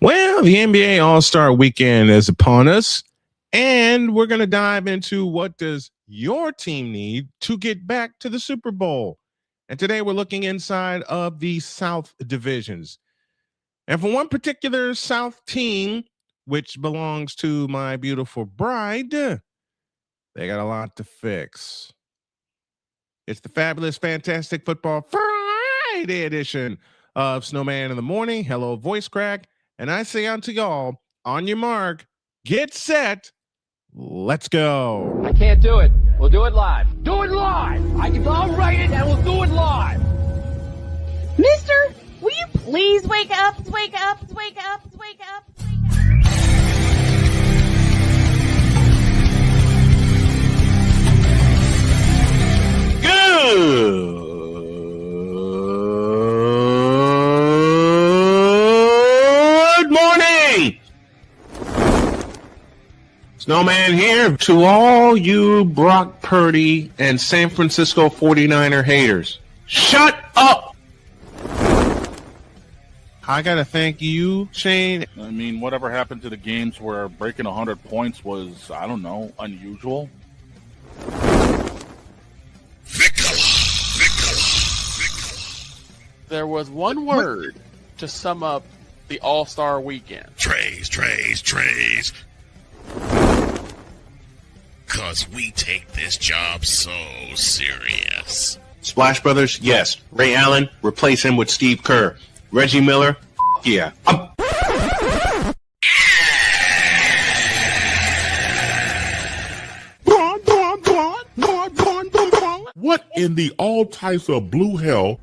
Well, the NBA All-Star Weekend is upon us, and we're going to dive into what does your team need to get back to the Super Bowl. And today we're looking inside of the South divisions. And for one particular South team, which belongs to my beautiful bride, they got a lot to fix. It's the fabulous, fantastic football Friday edition of Snowman in the Morning. Hello, voice crack. And I say unto y'all, on your mark, get set, let's go. I can't do it. We'll do it live. Do it live. I'll write it and we'll do it live. Mister, will you please wake up, wake up, wake up, wake up, wake up. Good morning. Snowman here to all you Brock Purdy and San Francisco 49er haters. Shut up. I got to thank you, Shane. I mean, whatever happened to the games where breaking 100 points was, I don't know, unusual? There was one word to sum up the All-Star Weekend. Trays. Cause we take this job so serious. Splash Brothers, yes. Ray Allen, replace him with Steve Kerr. Reggie Miller, yeah. What in the all types of blue hell?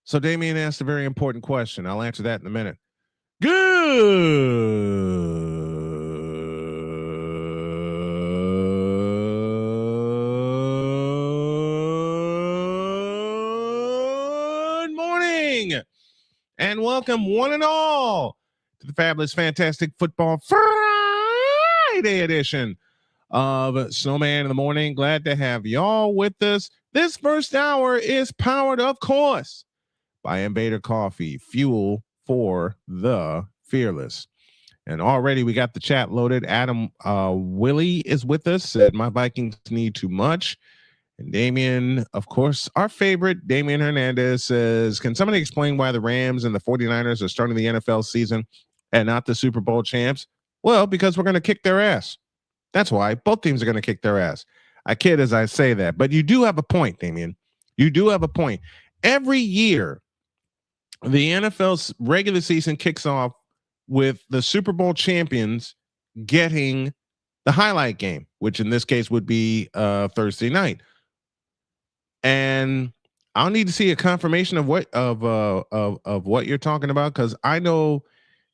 So Damien asked a very important question. I'll answer that in a minute. Good morning and welcome one and all to the fabulous, fantastic football Friday edition of Snowman in the Morning. Glad to have y'all with us. This first hour is powered, of course, by Invader Coffee, fuel for the fearless. And already we got the chat loaded. Adam Willie is with us, said my Vikings need too much. And Damien, of course, our favorite, Damien Hernandez says, can somebody explain why the Rams and the 49ers are starting the NFL season and not the Super Bowl champs? Well, because we're going to kick their ass. That's why. Both teams are going to kick their ass. I kid as I say that, but you do have a point, Damien. You do have a point. Every year, the NFL's regular season kicks off with the Super Bowl champions getting the highlight game, which in this case would be Thursday night. And I'll need to see a confirmation of what what you're talking about, because I know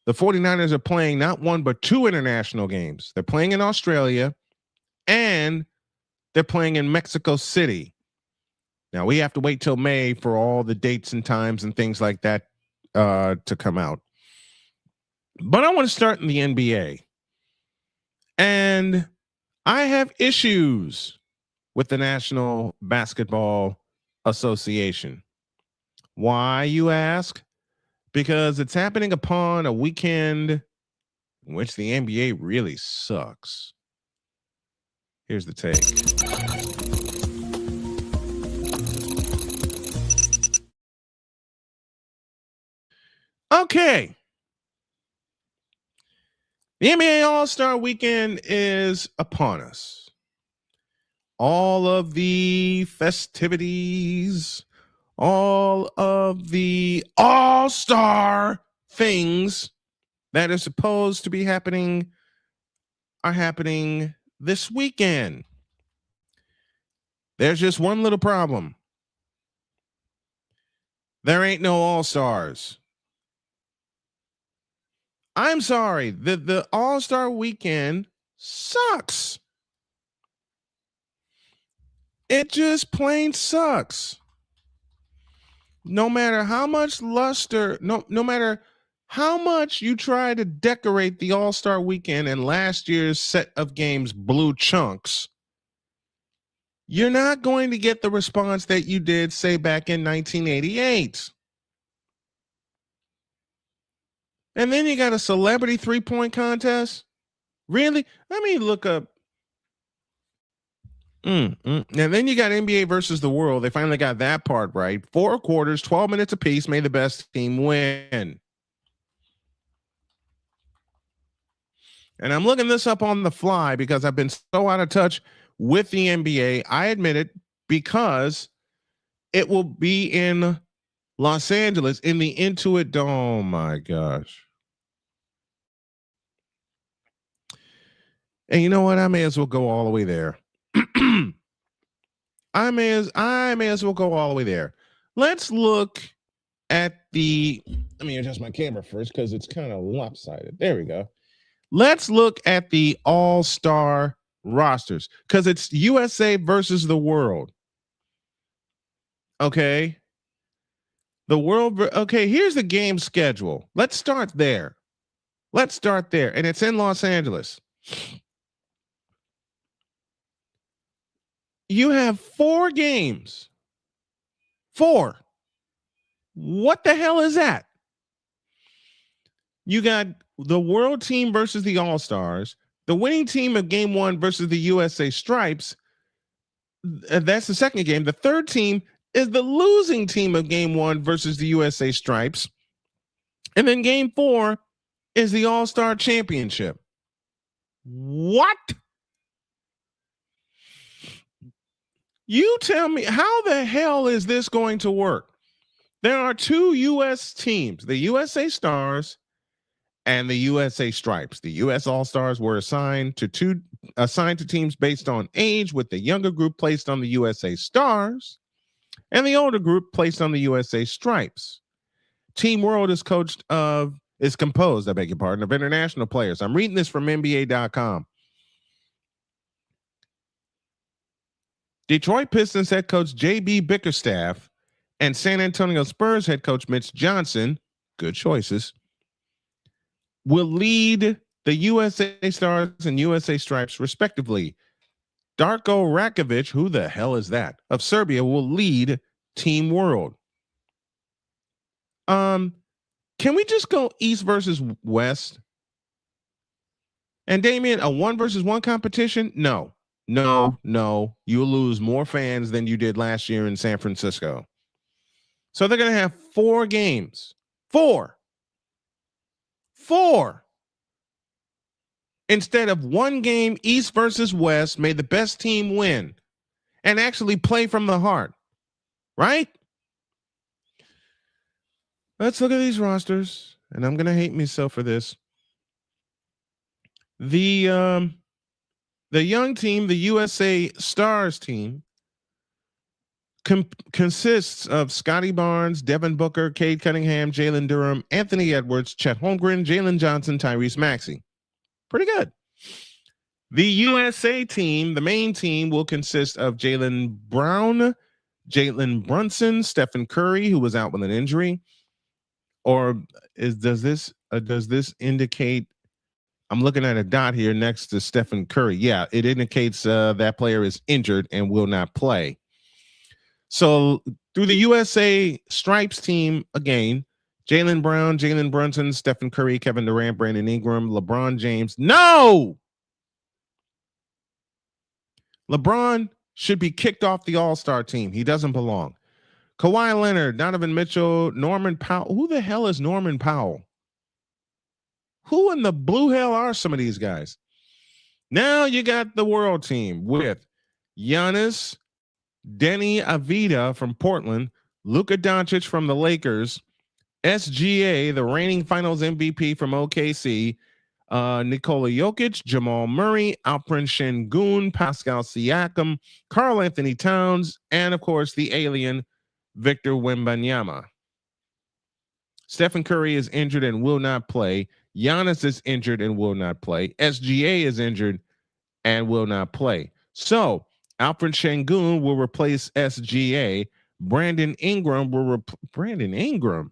the 49ers are playing not one but two international games. They're playing in Australia and they're playing in Mexico City. Now, we have to wait till May for all the dates and times and things like that to come out. But I want to start in the NBA. And I have issues with the National Basketball Association. Why, you ask? Because it's happening upon a weekend in which the NBA really sucks. Here's the take. Okay. The NBA All-Star Weekend is upon us. All of the festivities, all of the all-star things that are supposed to be happening are happening this weekend. There's just one little problem. There ain't no all-stars. I'm sorry. The All-Star Weekend sucks. It just plain sucks. No matter how much luster, no matter how much you try to decorate the All-Star weekend and last year's set of games blue chunks, you're not going to get the response that you did, say, back in 1988. And then you got a celebrity three-point contest? Really? Let me look up. And then you got NBA versus the world. They finally got that part right. 4 quarters, 12 minutes apiece. May the best team win. And I'm looking this up on the fly because I've been so out of touch with the NBA. I admit it, because it will be in Los Angeles in the Intuit Dome. Oh my gosh. And you know what? I may as well go all the way there. I may as well go all the way there. Let's look at the, let me adjust my camera first because it's kind of lopsided. There we go. Let's look at the all-star rosters because it's USA versus the world. Okay. The world. Okay. Here's the game schedule. Let's start there. And it's in Los Angeles. You have 4 games. 4. What the hell is that? You got the world team versus the All-Stars, the winning team of game 1 versus the USA Stripes. That's the second game. The third team is the losing team of game 1 versus the USA Stripes. And then game 4 is the All-Star Championship. What? You tell me, how the hell is this going to work? There are 2 U.S. teams, the USA Stars and the USA Stripes. The U.S. All-Stars were assigned to teams based on age, with the younger group placed on the USA Stars and the older group placed on the USA Stripes. Team World is composed, I beg your pardon, of international players. I'm reading this from NBA.com. Detroit Pistons head coach J.B. Bickerstaff and San Antonio Spurs head coach Mitch Johnson, good choices, will lead the USA Stars and USA Stripes respectively. Darko Rakovic, who the hell is that, of Serbia, will lead Team World. Can we just go East versus West? And Damian, a 1 versus 1 competition? No. You'll lose more fans than you did last year in San Francisco. So they're going to have 4 games. 4. Instead of 1 game, East versus West, may the best team win and actually play from the heart. Right? Let's look at these rosters, and I'm going to hate myself for this. The young team, the USA Stars team, consists of Scotty Barnes, Devin Booker, Cade Cunningham, Jalen Durham, Anthony Edwards, Chet Holmgren, Jalen Johnson, Tyrese Maxey. Pretty good. The USA team, the main team, will consist of Jaylen Brown, Jalen Brunson, Stephen Curry, who was out with an injury. Or does this indicate? I'm looking at a dot here next to Stephen Curry. Yeah, it indicates that player is injured and will not play. So through the USA Stripes team, again, Jaylen Brown, Jalen Brunson, Stephen Curry, Kevin Durant, Brandon Ingram, LeBron James. No! LeBron should be kicked off the All-Star team. He doesn't belong. Kawhi Leonard, Donovan Mitchell, Norman Powell. Who the hell is Norman Powell? Who in the blue hell are some of these guys? Now you got the world team with Giannis, Denny Avdija from Portland, Luka Doncic from the Lakers, SGA, the reigning finals MVP from OKC, Nikola Jokic, Jamal Murray, Alperen Şengün, Pascal Siakam, Karl Anthony Towns, and of course the alien Victor Wembanyama. Stephen Curry is injured and will not play. Giannis is injured and will not play. SGA is injured and will not play. So Alperen Şengün will replace SGA. Brandon Ingram will Brandon Ingram.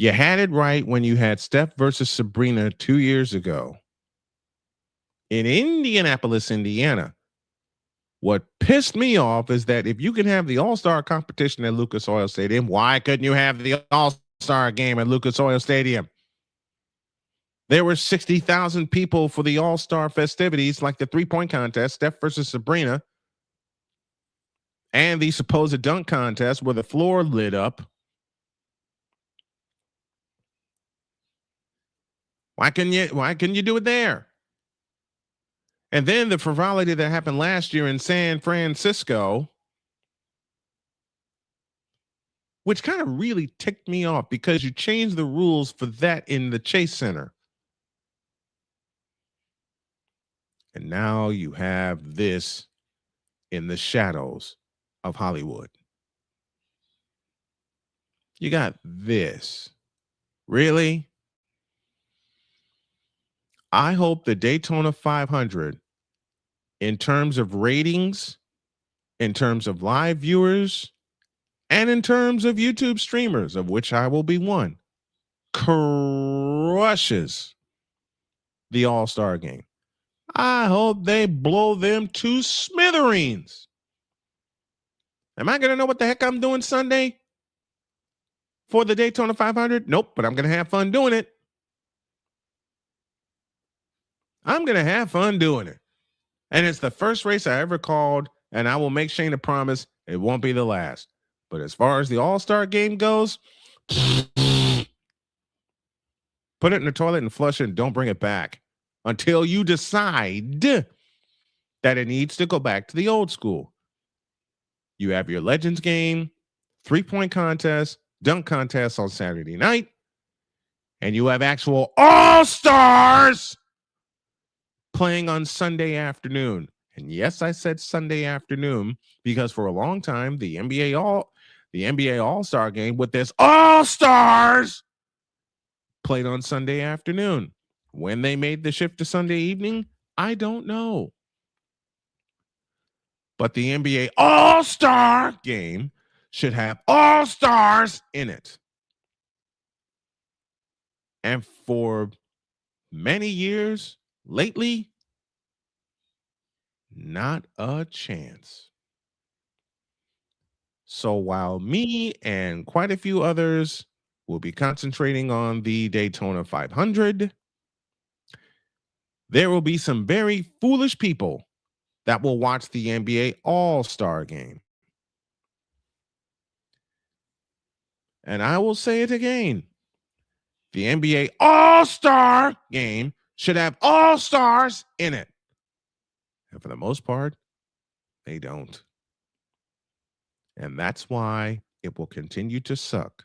You had it right when you had Steph versus Sabrina 2 years ago in Indianapolis, Indiana. What pissed me off is that if you can have the All-Star competition at Lucas Oil Stadium, why couldn't you have the All-Star game at Lucas Oil Stadium? There were 60,000 people for the All-Star festivities, like the three-point contest, Steph versus Sabrina, and the supposed dunk contest where the floor lit up. Why couldn't you do it there? And then the frivolity that happened last year in San Francisco, which kind of really ticked me off because you changed the rules for that in the Chase Center. And now you have this in the shadows of Hollywood. You got this. Really? I hope the Daytona 500, in terms of ratings, in terms of live viewers, and in terms of YouTube streamers, of which I will be one, crushes the All-Star game. I hope they blow them to smithereens. Am I going to know what the heck I'm doing Sunday for the Daytona 500? Nope, but I'm going to have fun doing it. I'm going to have fun doing it. And it's the first race I ever called, and I will make Shane a promise it won't be the last. But as far as the All-Star game goes, put it in the toilet and flush it and don't bring it back until you decide that it needs to go back to the old school. You have your Legends game, three-point contest, dunk contest on Saturday night, and you have actual All-Stars playing on Sunday afternoon. And yes, I said Sunday afternoon because for a long time, the NBA All-Star game with this All-Stars played on Sunday afternoon. When they made the shift to Sunday evening, I don't know. But the NBA All-Star game should have All-Stars in it. And for many years lately, not a chance. So while me and quite a few others will be concentrating on the Daytona 500, there will be some very foolish people that will watch the NBA All-Star game. And I will say it again. The NBA All-Star game should have All-Stars in it. And for the most part, they don't. And that's why it will continue to suck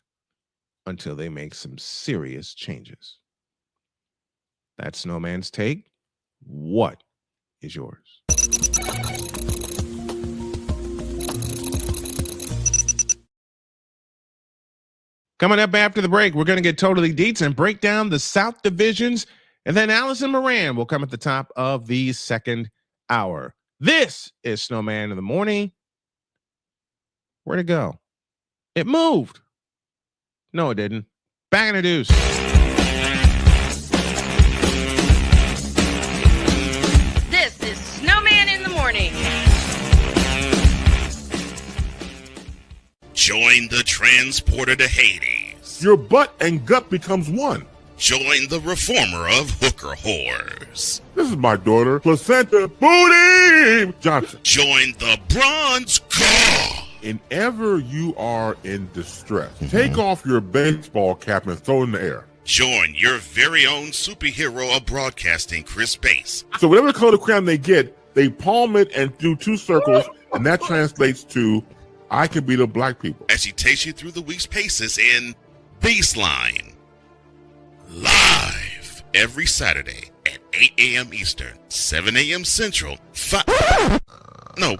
until they make some serious changes. That's Snowman's take. What is yours? Coming up after the break, we're going to get totally deets and break down the South divisions. And then Allison Moran will come at the top of the second hour. This is Snowman in the Morning. Where'd it go? It moved. No, it didn't. Back in the deuce. This is Snowman in the Morning. Join the transporter to Hades. Your butt and gut becomes one. Join the reformer of hooker whores. This is my daughter, Placenta Booty Johnson. Join the bronze car. Whenever you are in distress, take off your baseball cap and throw it in the air. Join your very own superhero of broadcasting, Chris Bass. So whatever color crayon they get, they palm it and do two circles, and that translates to, I can beat up black people. As he takes you through the week's paces in Baseline. Live every Saturday at 8 a.m. Eastern, 7 a.m. Central,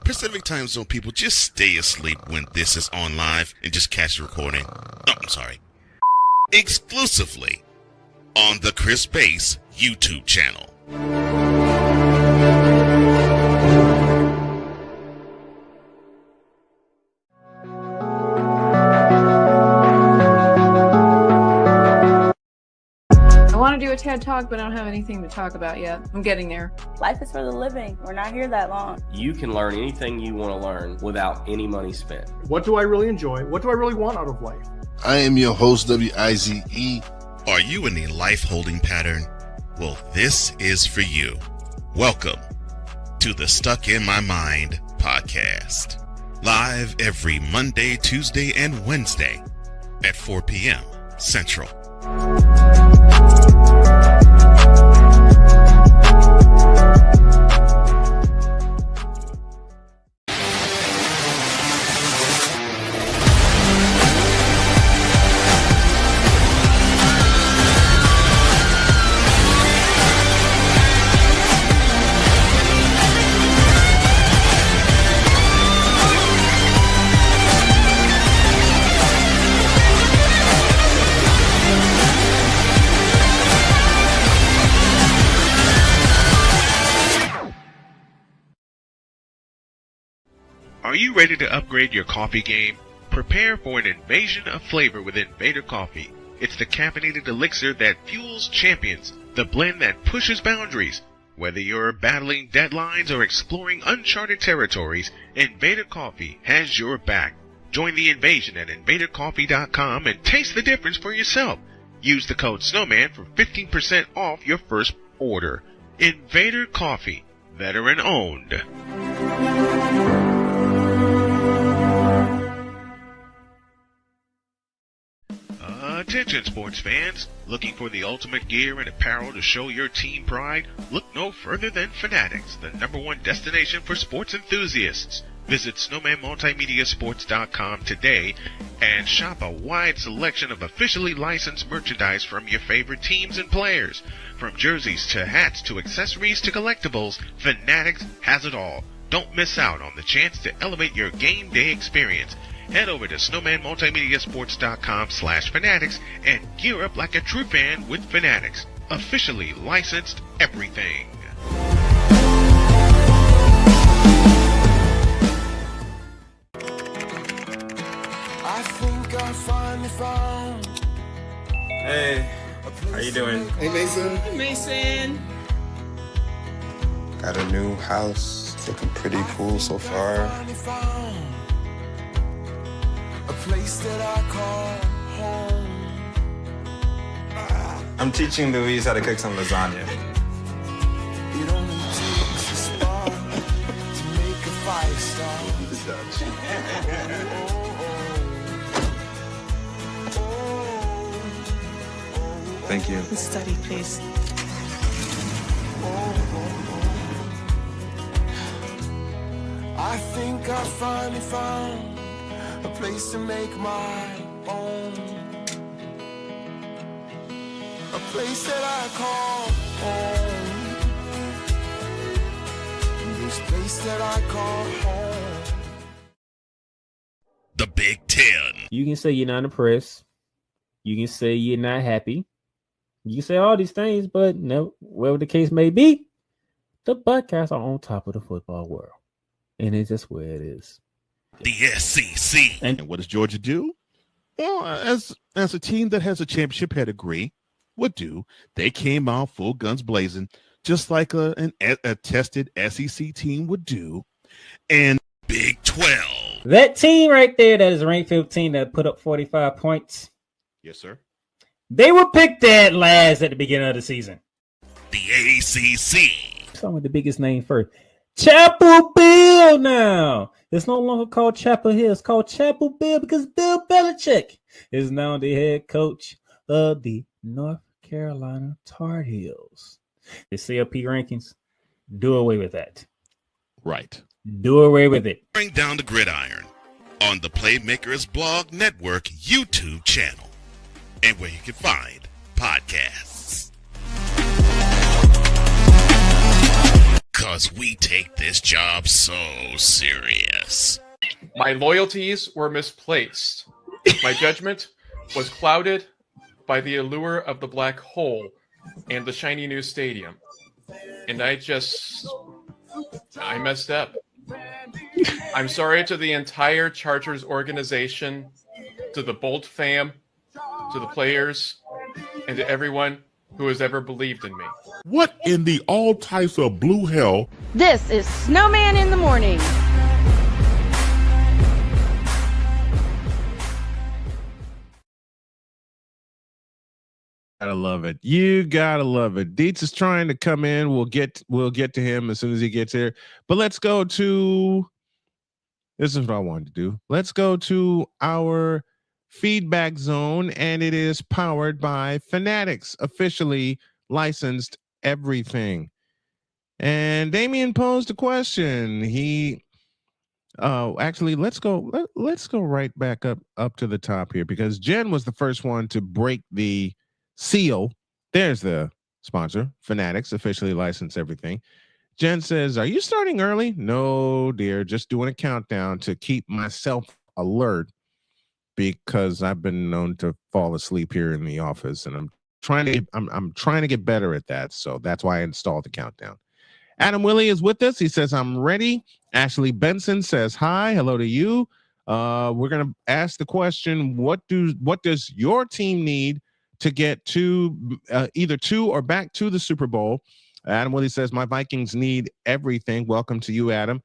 Pacific Time Zone people, just stay asleep when this is on live and just catch the recording. Oh, I'm sorry. Exclusively on the Chris Bass YouTube channel. I want to do a TED Talk, but I don't have anything to talk about yet. I'm getting there. Life is for the living. We're not here that long. You can learn anything you want to learn without any money spent. What do I really enjoy? What do I really want out of life? I am your host, WIZE. Are you in a life holding pattern? Well, this is for you. Welcome to the Stuck in My Mind podcast. Live every Monday, Tuesday, and Wednesday at 4 p.m. Central. Are you ready to upgrade your coffee game? Prepare for an invasion of flavor with Invader Coffee. It's the caffeinated elixir that fuels champions, the blend that pushes boundaries. Whether you're battling deadlines or exploring uncharted territories, Invader Coffee has your back. Join the invasion at invadercoffee.com and taste the difference for yourself. Use the code SNOWMAN for 15% off your first order. Invader Coffee, veteran owned. Attention sports fans, looking for the ultimate gear and apparel to show your team pride? Look no further than Fanatics, the #1 destination for sports enthusiasts. Visit snowmanmultimediasports.com today and shop a wide selection of officially licensed merchandise from your favorite teams and players. From jerseys to hats to accessories to collectibles, Fanatics has it all. Don't miss out on the chance to elevate your game day experience. Head over to snowmanmultimediasports.com/fanatics and gear up like a true fan with Fanatics. Officially licensed everything. I think I finally found. Hey, how you doing? Hey, Mason. Hey, Mason. Got a new house. It's looking pretty cool so far. A place that I call home. I'm teaching Louise how to cook some lasagna. It only takes a spark to make a fire start. Thank you. Study, please. I think I finally found a place to make my own. A place that I call home. This place that I call home. The Big Ten. You can say you're not impressed. You can say you're not happy. You can say all these things, but no, whatever the case may be, the Buckeyes are on top of the football world. And it's just where it is. The SEC. And what does Georgia do? Well, as a team that has a championship pedigree would do, they came out full guns blazing, just like a tested SEC team would do. And Big 12. That team right there that is ranked 15 that put up 45 points. Yes, sir. They were picked dead last at the beginning of the season. The ACC. Some of the biggest name first. Chapel Bill now. It's no longer called Chapel Hill. It's called Chapel Bill because Bill Belichick is now the head coach of the North Carolina Tar Heels. The CLP rankings, do away with that. Right. Do away with it. Bring down the gridiron on the Playmakers Blog Network YouTube channel and where you can find podcasts. Because we take this job so serious. My loyalties were misplaced. My judgment was clouded by the allure of the black hole and the shiny new stadium. And I messed up. I'm sorry to the entire Chargers organization, to the Bolt fam, to the players, and to everyone who has ever believed in me. What in the all types of blue hell? This is Snowman in the Morning. Gotta love it. You gotta love it. Dietz is trying to come in. We'll get to him as soon as he gets here. But let's go to. This is what I wanted to do. Let's go to our feedback zone, and it is powered by Fanatics, officially licensed everything. And Damien posed a question. He actually let's go right back up to the top here, because Jen was the first one to break the seal. There's the sponsor. Fanatics, officially licensed everything. Jen says, are you starting early? No, dear, just doing a countdown to keep myself alert, because I've been known to fall asleep here in the office, and I'm trying to get better at that. So that's why I installed the countdown. Adam Willie is with us. He says, I'm ready. Ashley Benson says, hi, hello to you. We're going to ask the question, what does your team need to get to either to or back to the Super Bowl? Adam Willie says, my Vikings need everything. Welcome to you, Adam.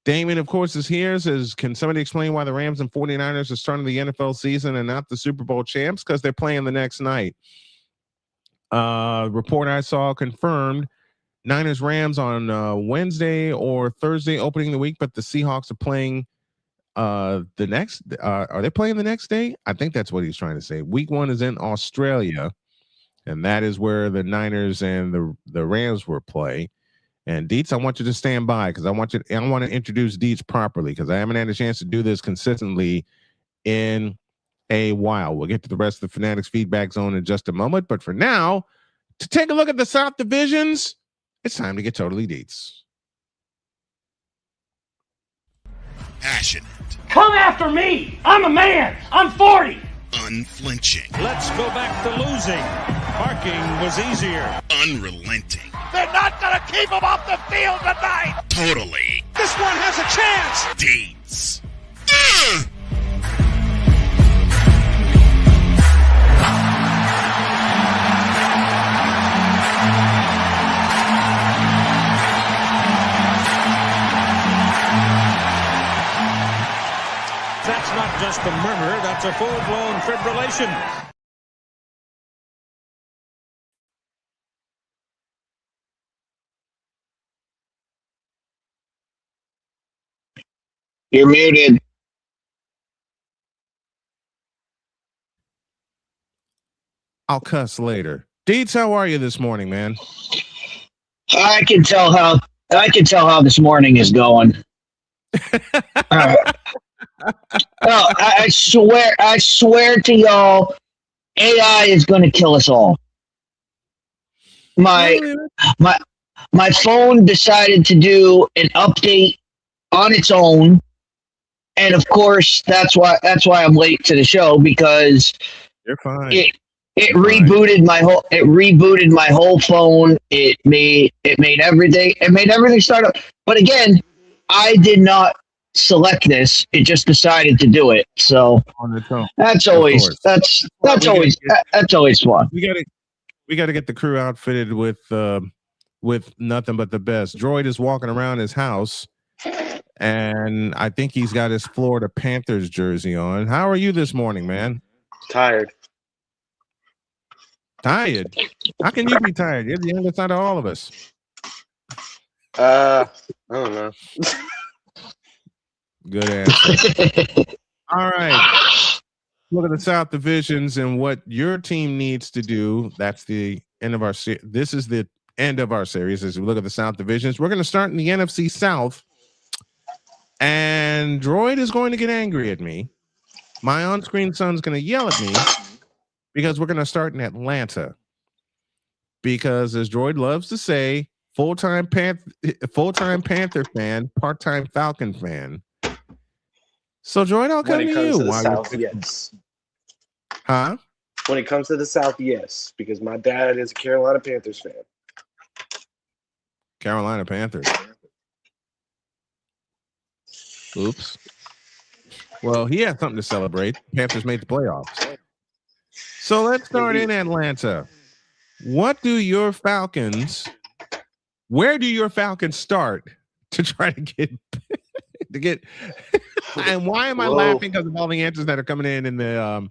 Damon, of course, is here. Says, can somebody explain why the Rams and 49ers are starting the NFL season and not the Super Bowl champs? Because they're playing the next night. Report I saw confirmed Niners Rams on Wednesday or Thursday opening the week, but the Seahawks are playing the next. Are they playing the next day? I think that's what he's trying to say. Week 1 is in Australia, and that is where the Niners and the Rams will play. And Dietz, I want you to stand by, because I want to introduce Dietz properly, because I haven't had a chance to do this consistently in a while. We'll get to the rest of the Fanatics feedback zone in just a moment, but for now, to take a look at the South divisions, it's time to get totally Dietz. Passionate. Come after me. I'm a man. I'm 40. Unflinching. Let's go back to losing. Parking was easier. Unrelenting. They're not going to keep him off the field tonight. Totally. This one has a chance. Dietz. That's not just a murmur, that's a full-blown fibrillation. You're muted. I'll cuss later. Dietz, how are you this morning, man? I can tell how this morning is going. No, I swear to y'all, AI is going to kill us all. My phone decided to do an update on its own, and of course that's why I'm late to the show, because you're fine. It rebooted my whole phone. It made everything start up. But again, I did not select this. It just decided to do it. So that's always fun. We got to get the crew outfitted with nothing but the best. Droid is walking around his house, and I think he's got his Florida Panthers jersey on. How are you this morning, man? Tired. Tired? How can you be tired? You're the youngest out of all of us. I don't know. Good answer. All right. Look at the South divisions and what your team needs to do. That's the end of our series. This is the end of our series as we look at the South divisions. We're going to start in the NFC South. And Droid is going to get angry at me. My on-screen son's going to yell at me, because we're going to start in Atlanta. Because as Droid loves to say, full-time Panther fan, part-time Falcon fan. So Droid, I'll come to you. When it comes to the South, yes. Huh? When it comes to the South, yes, because my dad is a Carolina Panthers fan. Carolina Panthers. Oops. Well, he had something to celebrate. Panthers made the playoffs. So let's start in Atlanta. Where do your Falcons start to try to get to get? And why am I laughing? Because of all the answers that are coming in the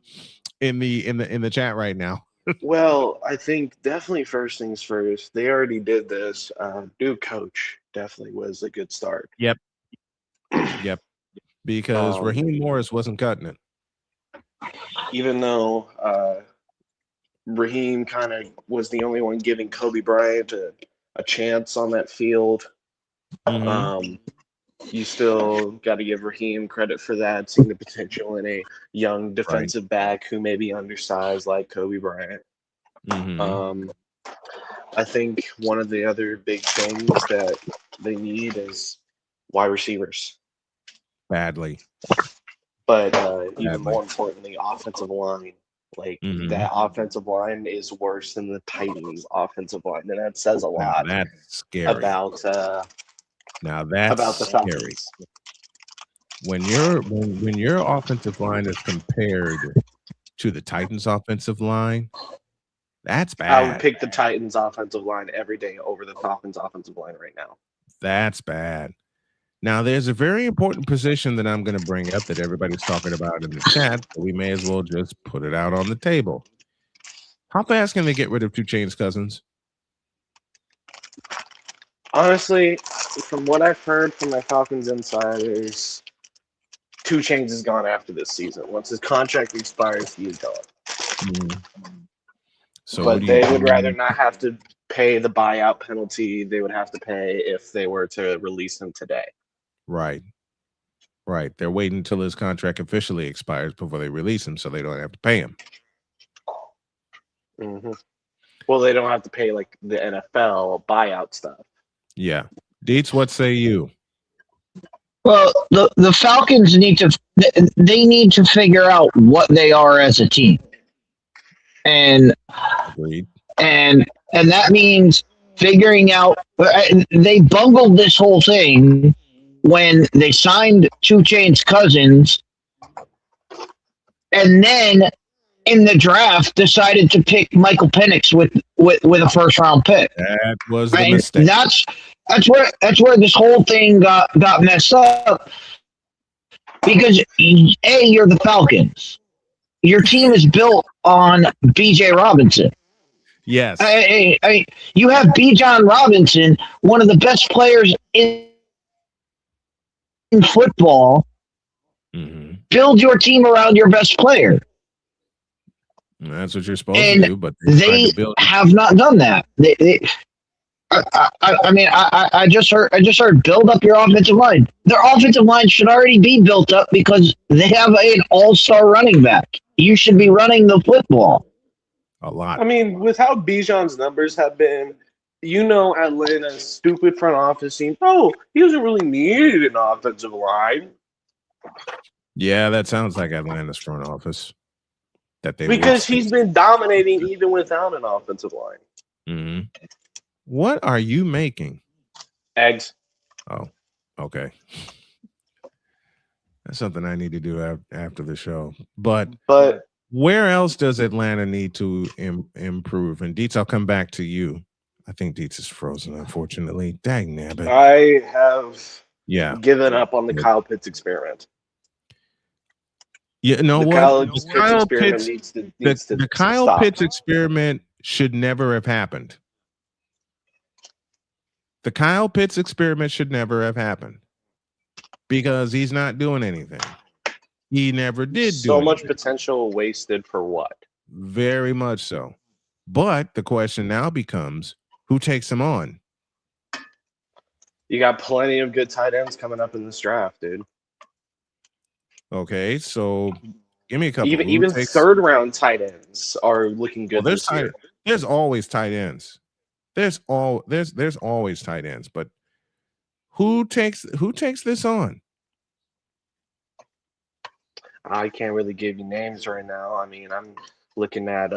chat right now. Well, I think definitely first things first. They already did this. New coach definitely was a good start. Yep. Because Raheem Morris wasn't cutting it. Even though Raheem kind of was the only one giving Kobe Bryant a chance on that field. You still got to give Raheem credit for that, seeing the potential in a young defensive back who may be undersized like Kobe Bryant. I think one of the other big things that they need is wide receivers. Badly. But even more importantly, offensive line. Like that offensive line is worse than the Titans' offensive line, and that says a lot. That's scary. About now that's about the scary. Falcons. When your offensive line is compared to the Titans' offensive line, that's bad. I would pick the Titans' offensive line every day over the Falcons' offensive line right now. That's bad. Now, there's a very important position that I'm going to bring up that everybody's talking about in the chat, but we may as well just put it out on the table. How fast can they get rid of 2 Chainz Cousins? Honestly, from what I've heard from my Falcons insiders, 2 Chainz is gone after this season. Once his contract expires, he is gone. So but they would rather not have to pay the buyout penalty they would have to pay if they were to release him today. Right. They're waiting until his contract officially expires before they release him so they don't have to pay him. Well, they don't have to pay like the NFL buyout stuff. Yeah. Deets, what say you? Well, the Falcons need to figure out what they are as a team. And agreed. And that means figuring out. They bungled this whole thing when they signed 2 Chainz Cousins, and then in the draft decided to pick Michael Penix with a first round pick. That was the mistake. That's where this whole thing got messed up. Because you're the Falcons. Your team is built on B.J. Robinson. Yes. You have Bijan Robinson, one of the best players in football. Build your team around your best player. That's what you're supposed to do, but they have not done that. I just heard build up your offensive line. Their offensive line should already be built up because they have an all-star running back. You should be running the football. A lot. I mean, with how Bijan's numbers have been, Atlanta's stupid front office team. Oh, he doesn't really need an offensive line. Yeah, that sounds like Atlanta's front office. Because he's been dominating even without an offensive line. What are you making? Eggs. Oh, okay. That's something I need to do after the show. But where else does Atlanta need to improve? And Dietz, I'll come back to you. I think Dietz is frozen, unfortunately. Dang nabbit. I have given up on the Kyle Pitts experiment. Yeah, no, the Kyle Pitts experiment needs to the Kyle stop. Pitts experiment should never have happened. The Kyle Pitts experiment should never have happened because he's not doing anything. He never did so do much anything. Potential wasted for what? Very much so. But the question now becomes, who takes him on? You got plenty of good tight ends coming up in this draft, dude. Okay, so give me a couple. Even third round tight ends are looking good this year. There's always tight ends. There's always tight ends, but who takes this on? I can't really give you names right now. I mean, I'm looking at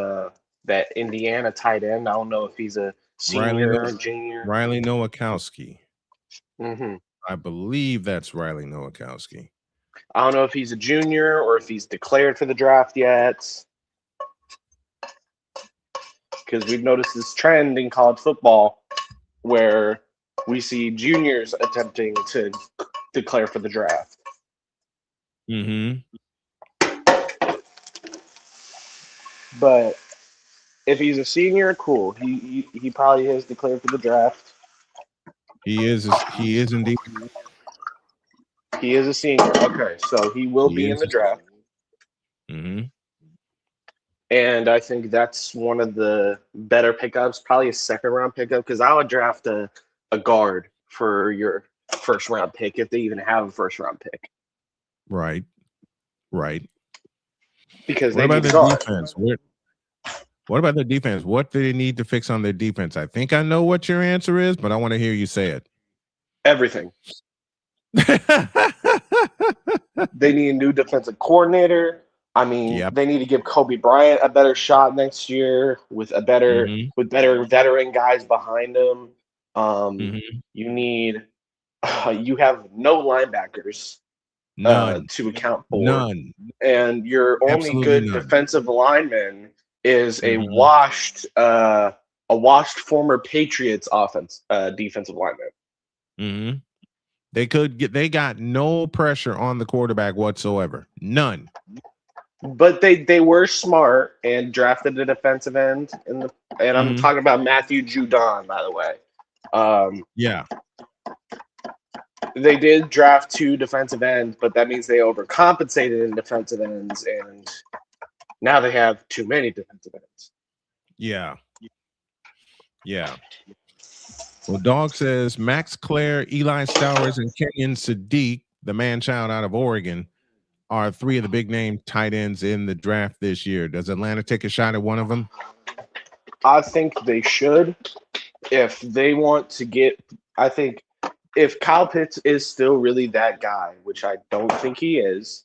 that Indiana tight end. I don't know if he's a senior or a junior. Riley Nowakowski. Mm-hmm. I believe that's Riley Nowakowski. I don't know if he's a junior or if he's declared for the draft yet. because we've noticed this trend in college football where we see juniors attempting to declare for the draft. Mm-hmm. But if he's a senior, cool. He probably has declared for the draft. He is indeed. He is a senior. Okay, so he will be in the draft. Mm-hmm. And I think that's one of the better pickups, probably a second-round pickup, because I would draft a guard for your first-round pick if they even have a first-round pick. Right. Because what about the defense? What about the defense? What do they need to fix on their defense? I think I know what your answer is, but I want to hear you say it. Everything. They need a new defensive coordinator. I mean, they need to give Kobe Bryant a better shot next year with a better with better veteran guys behind him. You need you have no linebackers to account for. None. And your only Absolutely good none. defensive lineman is a washed former Patriots defensive lineman. Mm-hmm. They got no pressure on the quarterback whatsoever. None. But they were smart and drafted a defensive end and I'm talking about Matthew Judon, by the way. Yeah. They did draft 2 defensive ends, but that means they overcompensated in defensive ends, and now they have too many defensive ends. Yeah. Well, Dog says Max Clare, Eli Stowers, and Kenyon Sadiq, the man-child out of Oregon, are 3 of the big-name tight ends in the draft this year. Does Atlanta take a shot at one of them? I think they should. If they want to get – I think if Kyle Pitts is still really that guy, which I don't think he is,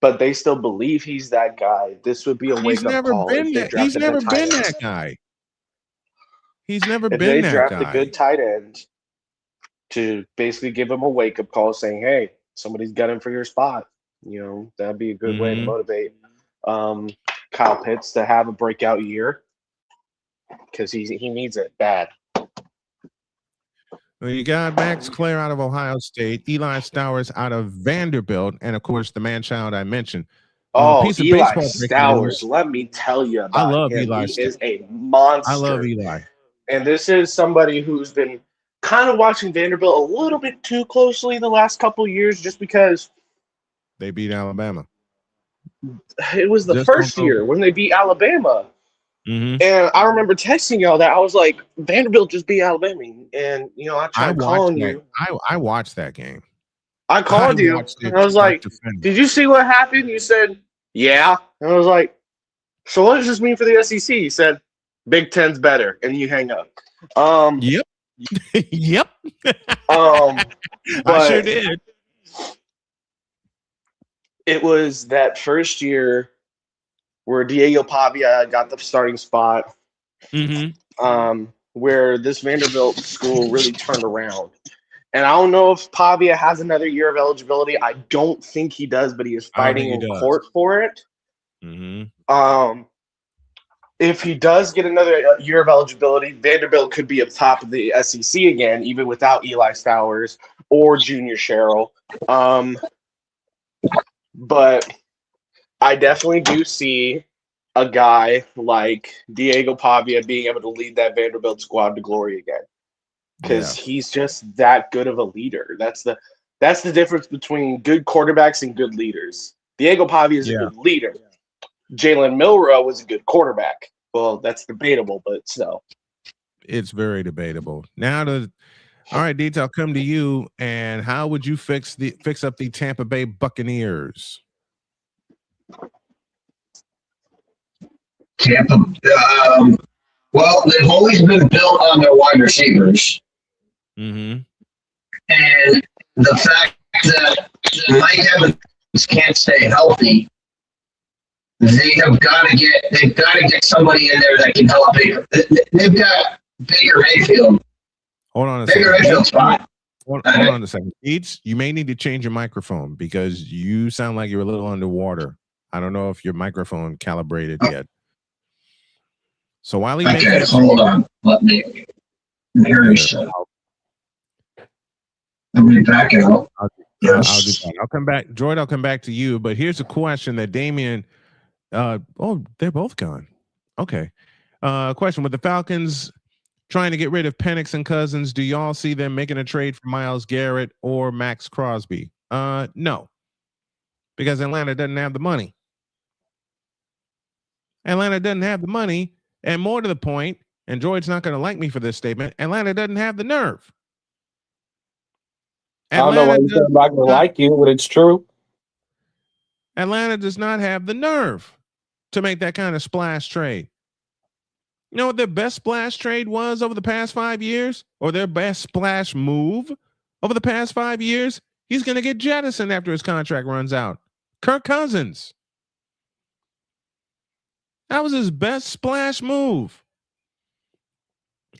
but they still believe he's that guy, this would be a wake-up call. He's never been that guy. He's never if been they that draft guy. a good tight end to basically give him a wake-up call saying, hey, somebody's got him for your spot. You know, that'd be a good way to motivate Kyle Pitts to have a breakout year because he needs it bad. Well, you got Max Clare out of Ohio State, Eli Stowers out of Vanderbilt, and of course the man-child I mentioned. Piece of Eli baseball Stowers, let me tell you about I love him. Eli. He is a monster. I love Eli. And this is somebody who's been kind of watching Vanderbilt a little bit too closely the last couple of years just because they beat Alabama. It was the first year when they beat Alabama. And I remember texting y'all that I was like, Vanderbilt just beat Alabama. And, you know, I tried calling you. I watched that game. I called you. And I was like, did you see what happened? You said, yeah. And I was like, so what does this mean for the SEC? He said, Big Ten's better. And you hang up. Yep. Yep. I sure did. It was that first year where Diego Pavia got the starting spot, where this Vanderbilt school really turned around. And I don't know if Pavia has another year of eligibility. I don't think he does, but he is fighting in court for it. If he does get another year of eligibility, Vanderbilt could be up top of the SEC again, even without Eli Stowers or Junior Sherrill. But I definitely do see a guy like Diego Pavia being able to lead that Vanderbilt squad to glory again. Because he's just that good of a leader. That's the difference between good quarterbacks and good leaders. Diego Pavia is a good leader. Jalen Milroe was a good quarterback. Well, that's debatable, but still. It's very debatable. All right, Deets, I'll come to you. And how would you fix up the Tampa Bay Buccaneers? Tampa, well, they've always been built on their wide receivers. And the fact that Mike Evans can't stay healthy, they've got to get somebody in there that can help Baker. They've got Baker Mayfield. Hold on a Baker second. Mayfield's fine. Hold on a second. Deets, you may need to change your microphone because you sound like you're a little underwater. I don't know if your microphone calibrated yet. So while he Okay, hold on. Let me reset. Let me back it up. Yes. I'll do that. I'll come back, Droid. I'll come back to you. But here's a question that Damien. They're both gone. Okay. Question: with the Falcons trying to get rid of Penix and Cousins, do y'all see them making a trade for Myles Garrett or Max Crosby? No, because Atlanta doesn't have the money. Atlanta doesn't have the money, and more to the point, and Droid's not going to like me for this statement, Atlanta doesn't have the nerve. I don't know why you said I'm not going to like you, but it's true. Atlanta does not have the nerve to make that kind of splash trade. You know what their best splash trade was over the past 5 years? Or their best splash move over the past 5 years? He's going to get jettisoned after his contract runs out. Kirk Cousins. That was his best splash move.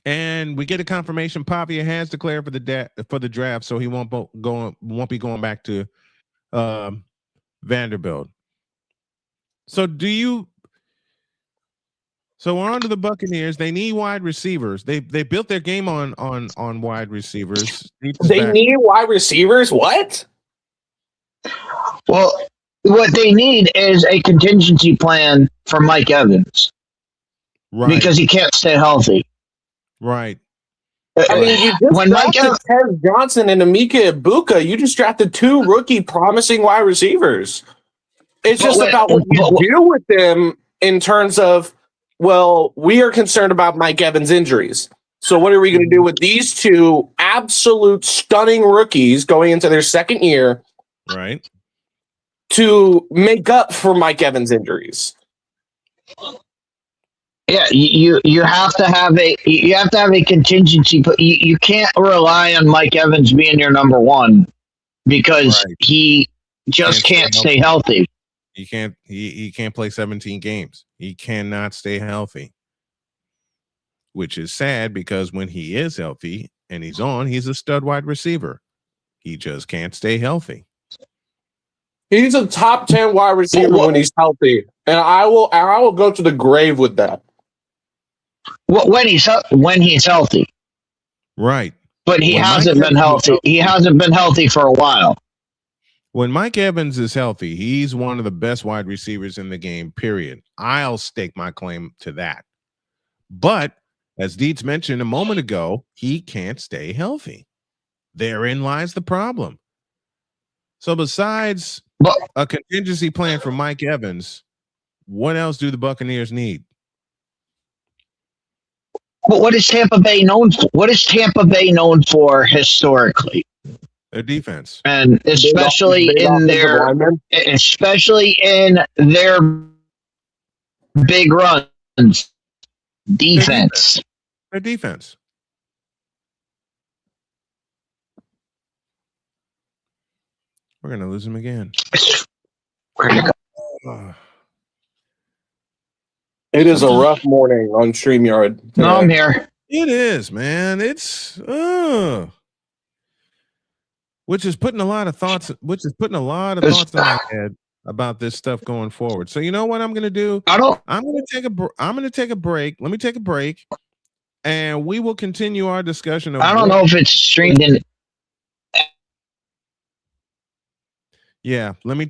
And we get a confirmation Pavia has declared for the draft, so he won't be going back to Vanderbilt. So So we're on to the Buccaneers. They need wide receivers. They built their game on wide receivers. They need wide receivers? What? Well, what they need is a contingency plan for Mike Evans. Right. Because he can't stay healthy. Right. I mean, you just drafted Ted Johnson and Emeka Ibuka. You just drafted 2 rookie promising wide receivers. It's just about what you do with them in terms of, well, we are concerned about Mike Evans' injuries. So what are we going to do with these 2 absolute stunning rookies going into their second year? Right. To make up for Mike Evans' injuries. Yeah, you have to have a contingency, but you can't rely on Mike Evans being your number one because he just can't stay healthy. He can't play 17 games. He cannot stay healthy, which is sad because when he is healthy and he's a stud wide receiver. He just can't stay healthy. He's a top 10 wide receiver when he's healthy, and I will go to the grave with that. When he's healthy, right? But he hasn't been healthy. He hasn't been healthy for a while. When Mike Evans is healthy, he's one of the best wide receivers in the game, period. I'll stake my claim to that. But as Dietz mentioned a moment ago, he can't stay healthy. Therein lies the problem. So besides a contingency plan for Mike Evans, what else do the Buccaneers need? But what is Tampa Bay known for? What is Tampa Bay known for historically? Their defense, and especially in their big runs, defense. Their defense. We're gonna lose him again. It is a rough morning on StreamYard today. No, I'm here. It is, man. It's which is putting a lot of thoughts in my head about this stuff going forward. So you know what I'm gonna do? I'm gonna take a break. Let me take a break, and we will continue our discussion. I don't know if it's streamed in. Yeah, let me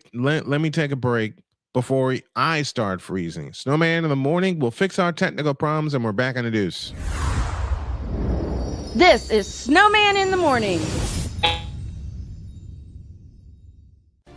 take a break before I start freezing. Snowman in the morning. We'll fix our technical problems, and we're back on the deuce. This is Snowman in the morning.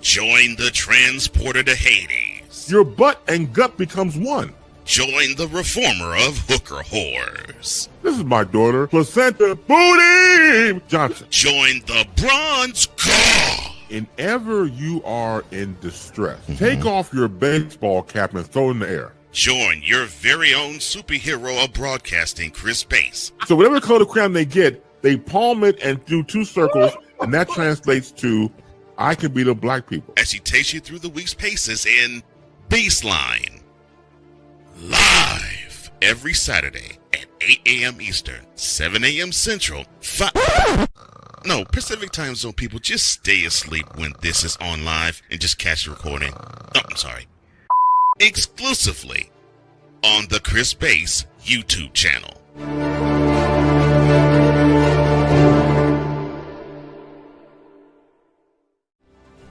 Join the transporter to Hades. Your butt and gut becomes one. Join the reformer of hooker whores. This is my daughter, Placenta Booty Johnson. Join the bronze god. Whenever you are in distress, take off your baseball cap and throw it in the air. Join your very own superhero of broadcasting, Chris Bass. So whatever color crayon they get, they palm it and do 2 circles, and that translates to I can beat up black people. As he takes you through the week's paces in Baseline. Live every Saturday at 8 a.m. Eastern, 7 a.m. Central, Pacific time zone people, just stay asleep when this is on live and just catch the recording. Oh, I'm sorry. Exclusively on the Chris Bass YouTube channel.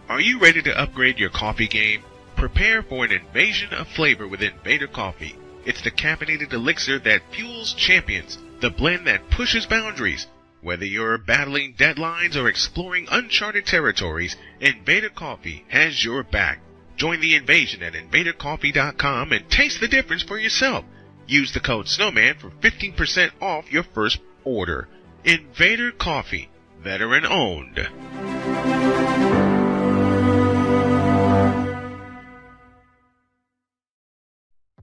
Are you ready to upgrade your coffee game? Prepare for an invasion of flavor with Invader Coffee. It's the caffeinated elixir that fuels champions, the blend that pushes boundaries. Whether you're battling deadlines or exploring uncharted territories, Invader Coffee has your back. Join the invasion at invadercoffee.com and taste the difference for yourself. Use the code SNOWMAN for 15% off your first order. Invader Coffee, veteran owned.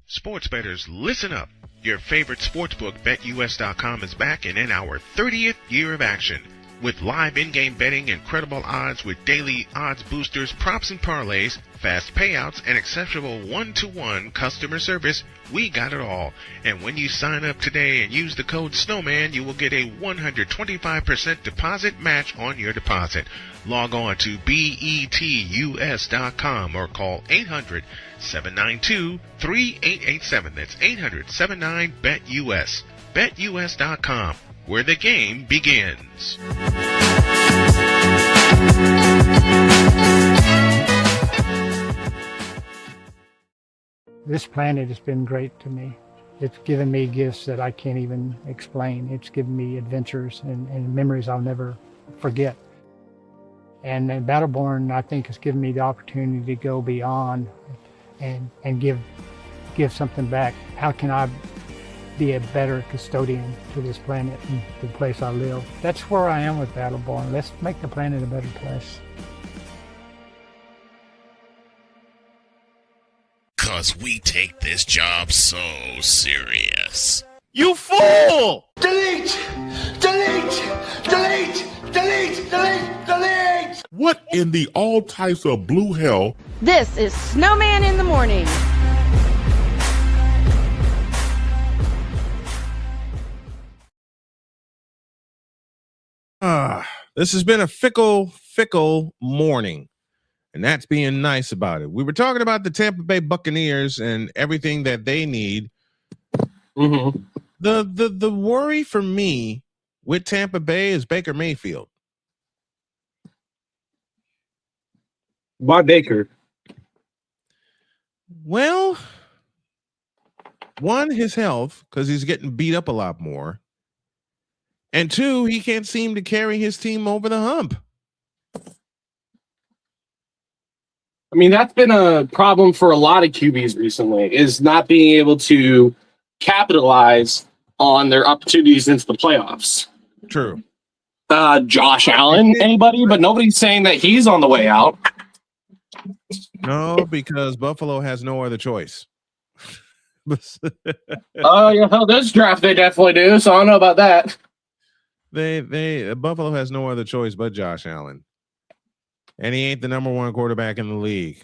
Sports bettors, listen up. Your favorite sportsbook, BetUS.com, is back and in our 30th year of action. With live in-game betting, incredible odds with daily odds boosters, props and parlays, fast payouts, and exceptional one-to-one customer service, we got it all. And when you sign up today and use the code SNOWMAN, you will get a 125% deposit match on your deposit. Log on to betus.com or call 800-792-3887. That's 800-79-BET-US. BetUS.com, where the game begins. This planet has been great to me. It's given me gifts that I can't even explain. It's given me adventures and memories I'll never forget. And Battleborn, I think, has given me the opportunity to go beyond and give something back. How can I be a better custodian to this planet and the place I live? That's where I am with Battleborn. Let's make the planet a better place. 'Cause we take this job so serious. You fool! Delete! Delete! Delete! Delete! Delete! Delete! What in the all types of blue hell? This is Snowman in the Morning. This has been a fickle morning, and that's being nice about it. We were talking about the Tampa Bay Buccaneers and everything that they need. Mm-hmm. The worry for me with Tampa Bay is Baker Mayfield. Why Baker? Well, one, his health, because he's getting beat up a lot more. And two, he can't seem to carry his team over the hump. I mean, that's been a problem for a lot of QBs recently, is not being able to capitalize on their opportunities into the playoffs. True. Josh Allen, anybody, but nobody's saying that he's on the way out. No, because Buffalo has no other choice. Oh, yeah, hell, this draft they definitely do, so I don't know about that. Buffalo has no other choice but Josh Allen. And he ain't the number one quarterback in the league.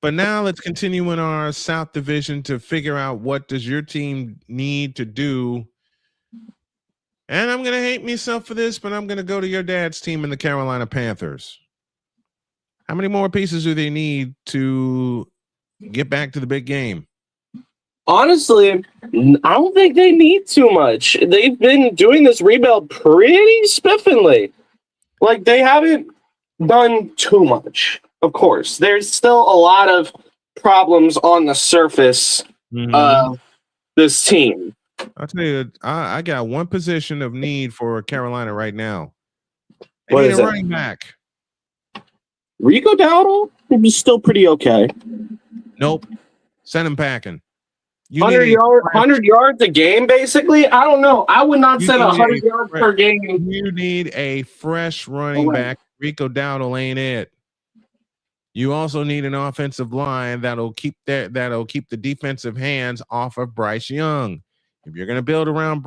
But now let's continue in our South Division to figure out what does your team need to do. And I'm going to hate myself for this, but I'm going to go to your dad's team in the Carolina Panthers. How many more pieces do they need to get back to the big game? Honestly, I don't think they need too much. They've been doing this rebuild pretty spiffingly. Like, they haven't done too much, of course. There's still a lot of problems on the surface of this team. I'll tell you, I got one position of need for Carolina right now. What is it? Running back. Rico Dowdle is still pretty okay. Nope. Send him packing. 100 yards a game, basically? I don't know. I would not send 100 yards per game. You need a fresh running back. Rico Dowdle ain't it. You also need an offensive line that'll keep the defensive hands off of Bryce Young. If you're going to build around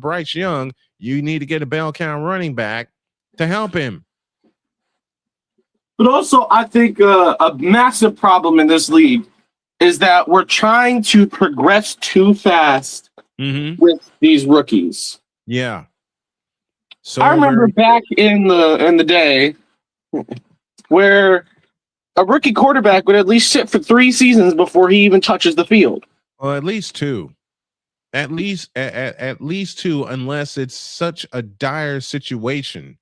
Bryce Young, you need to get a bell count running back to help him. But also, I think a massive problem in this league is that we're trying to progress too fast with these rookies. Yeah. So I remember back in the day where A rookie quarterback would at least sit for 3 seasons before he even touches the field. Well, at least 2. At least 2, unless it's such a dire situation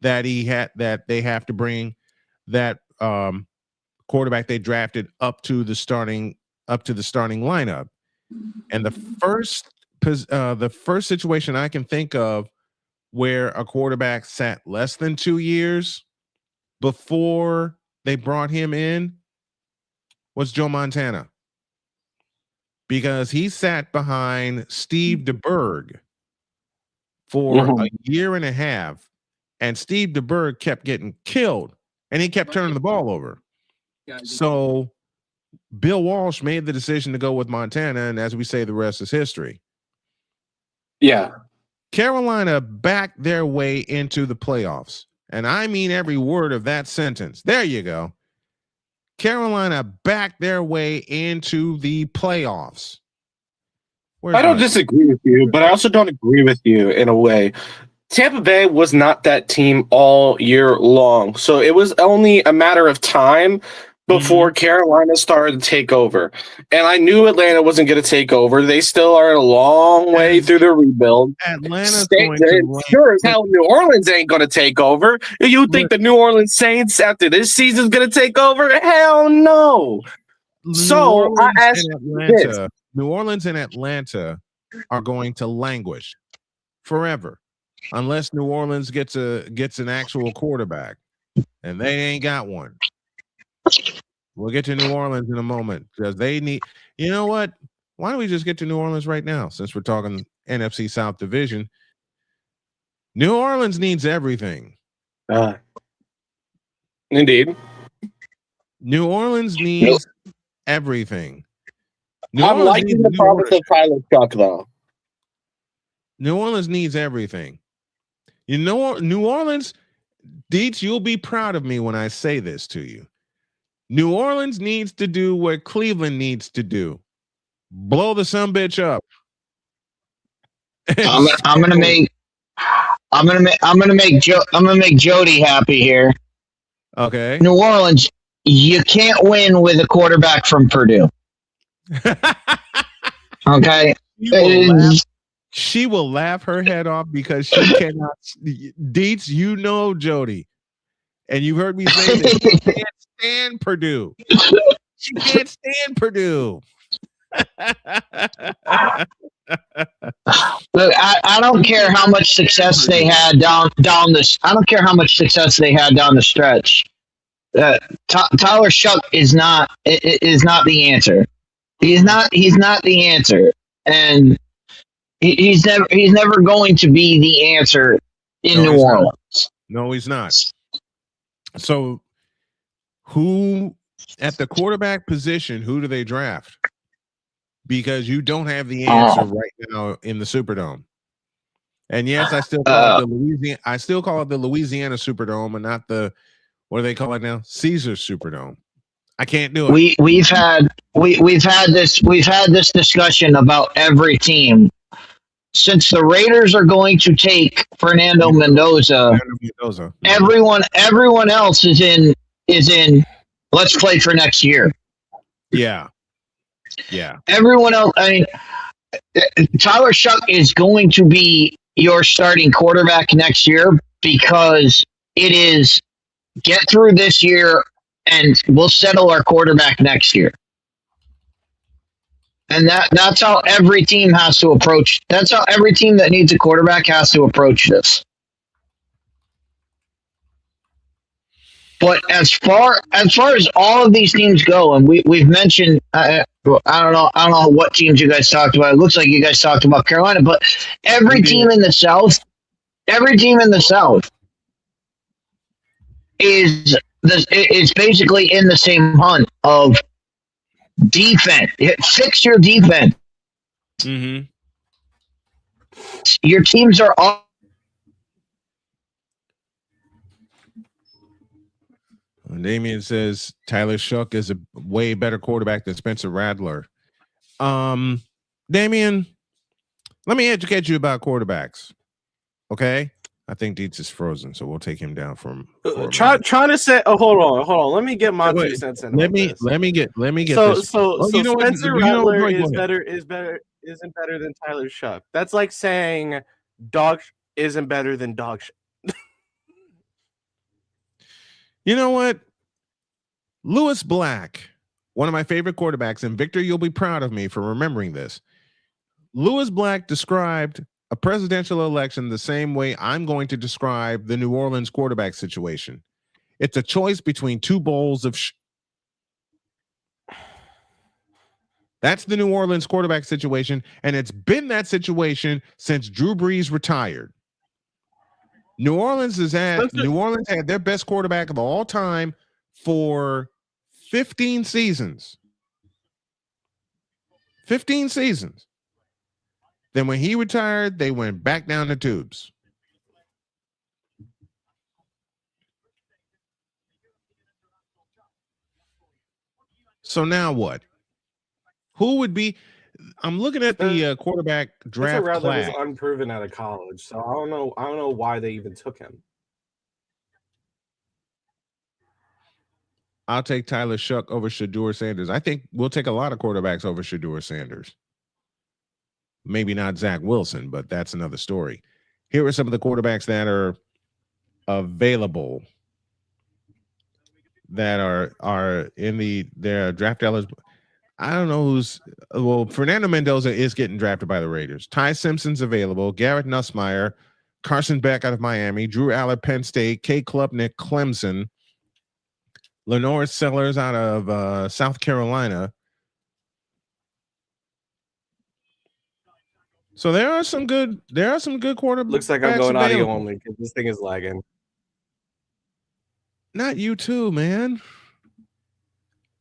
that they have to bring that quarterback they drafted up to the starting lineup. And the first situation I can think of where a quarterback sat less than 2 years before they brought him in was Joe Montana, because he sat behind Steve DeBerg for a year and a half, and Steve DeBerg kept getting killed, and he kept turning the ball over. So Bill Walsh made the decision to go with Montana, and as we say, the rest is history. Yeah. Carolina backed their way into the playoffs, and I mean every word of that sentence. There you go. Carolina backed their way into the playoffs. I don't disagree with you, but I also don't agree with you in a way. Tampa Bay was not that team all year long, so it was only a matter of time before Carolina started to take over. And I knew Atlanta wasn't going to take over. They still are a long way through their rebuild. Atlanta's going to sure as hell New Orleans ain't going to take over. You think the New Orleans Saints after this season's going to take over? Hell no. So I asked this. New Orleans and Atlanta are going to languish forever unless New Orleans gets an actual quarterback, and they ain't got one. We'll get to New Orleans in a moment because they need. You know what? Why don't we just get to New Orleans right now since we're talking NFC South Division? New Orleans needs everything. Indeed. New Orleans needs everything. I'm liking the promise of Tyler Shuck, though. New Orleans needs everything. You know, New Orleans, Deets, you'll be proud of me when I say this to you. New Orleans needs to do what Cleveland needs to do. Blow the sumbitch up. I'm gonna make Jody happy here. Okay. New Orleans, you can't win with a quarterback from Purdue. Okay. She will laugh her head off because she cannot. Deets, you know Jody, and you've heard me say this. She can't stand Purdue. She can't stand Purdue. Look, I don't care how much success they had down this. I don't care how much success they had down the stretch. Tyler Shuck is not the answer. He's not the answer, and he's never going to be the answer in New Orleans. No, he's not. So, who at the quarterback position? Who do they draft? Because you don't have the answer right now in the Superdome. And yes, I still call it the Louisiana. I still call it the Louisiana Superdome, and not the what do they call it now? Caesars Superdome. I can't do it. We've had this discussion about every team since the Raiders are going to take Fernando Mendoza. Everyone else is in. Let's play for next year. Yeah. Everyone else. I mean, Tyler Shuck is going to be your starting quarterback next year because it is get through this year and we'll settle our quarterback next year. And that's how every team has to approach. That's how every team that needs a quarterback has to approach this. But as far as all of these teams go, and we've mentioned, I don't know what teams you guys talked about. It looks like you guys talked about Carolina, but every team in the South is basically in the same hunt of defense. Fix your defense. Mm-hmm. Your teams are all. Damien says Tyler Shuck is a way better quarterback than Spencer Rattler. Damien, let me educate you about quarterbacks. Okay? I think Dietz is frozen, so we'll take him down from. Trying to say. Oh, hold on. Let me get my 2 cents in. Let me get So this. Spencer Rattler is isn't better than Tyler Shuck. That's like saying dog isn't better than dog shit. You know what? Lewis Black, one of my favorite quarterbacks, and Victor, you'll be proud of me for remembering this. Lewis Black described a presidential election the same way I'm going to describe the New Orleans quarterback situation. It's a choice between two bowls of That's the New Orleans quarterback situation, and it's been that situation since Drew Brees retired. New Orleans had their best quarterback of all time for 15 seasons. 15 seasons. Then when he retired, they went back down the tubes. So now what? Who would be? I'm looking at the quarterback draft class. Was unproven out of college, so I don't know why they even took him. I'll take Tyler Shuck over Shedeur Sanders. I think we'll take a lot of quarterbacks over Shedeur Sanders. Maybe not Zach Wilson, but that's another story. Here are some of the quarterbacks that are available that are in their draft eligible. I don't know who's. Well, Fernando Mendoza is getting drafted by the Raiders. Ty Simpson's available. Garrett Nussmeier, Carson Beck out of Miami, Drew Aller, Penn State, Kay Klubnik, Clemson, Lenore Sellers out of South Carolina. So there are some good quarterbacks. Looks like I'm going audio only because this thing is lagging. Not you too, man.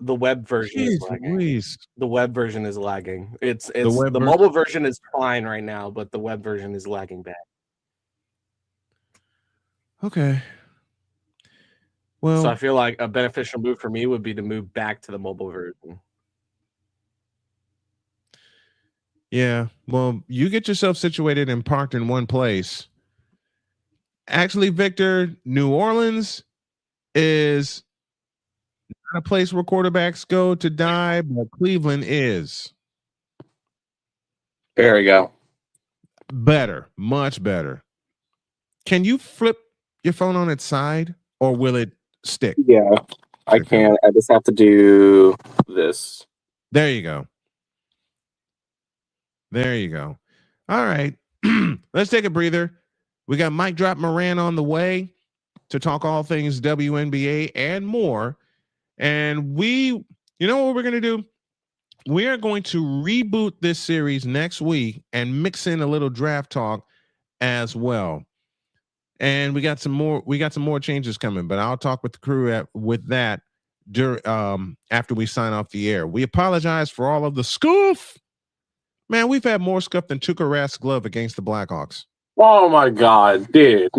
The web version is lagging. Please. The web version is lagging. The mobile version is fine right now, but the web version is lagging bad. Okay. Well, so I feel like a beneficial move for me would be to move back to the mobile version. Yeah, well, you get yourself situated and parked in one place. Actually, Victor, New Orleans is not a place where quarterbacks go to die, but Cleveland is. There we go. Better, much better. Can you flip your phone on its side, or will it stick? Yeah, I can. I just have to do this. There you go. There you go. All right. Let's take a breather. We got Mike Drop Moran on the way to talk all things WNBA and more. And you know what we're going to do? We are going to reboot this series next week and mix in a little draft talk as well. And we got some more changes coming, but I'll talk with the crew with that after we sign off the air. We apologize for all of the scuff. Man, we've had more scuff than Tuukka Rask's glove against the Blackhawks. Oh my God, dude.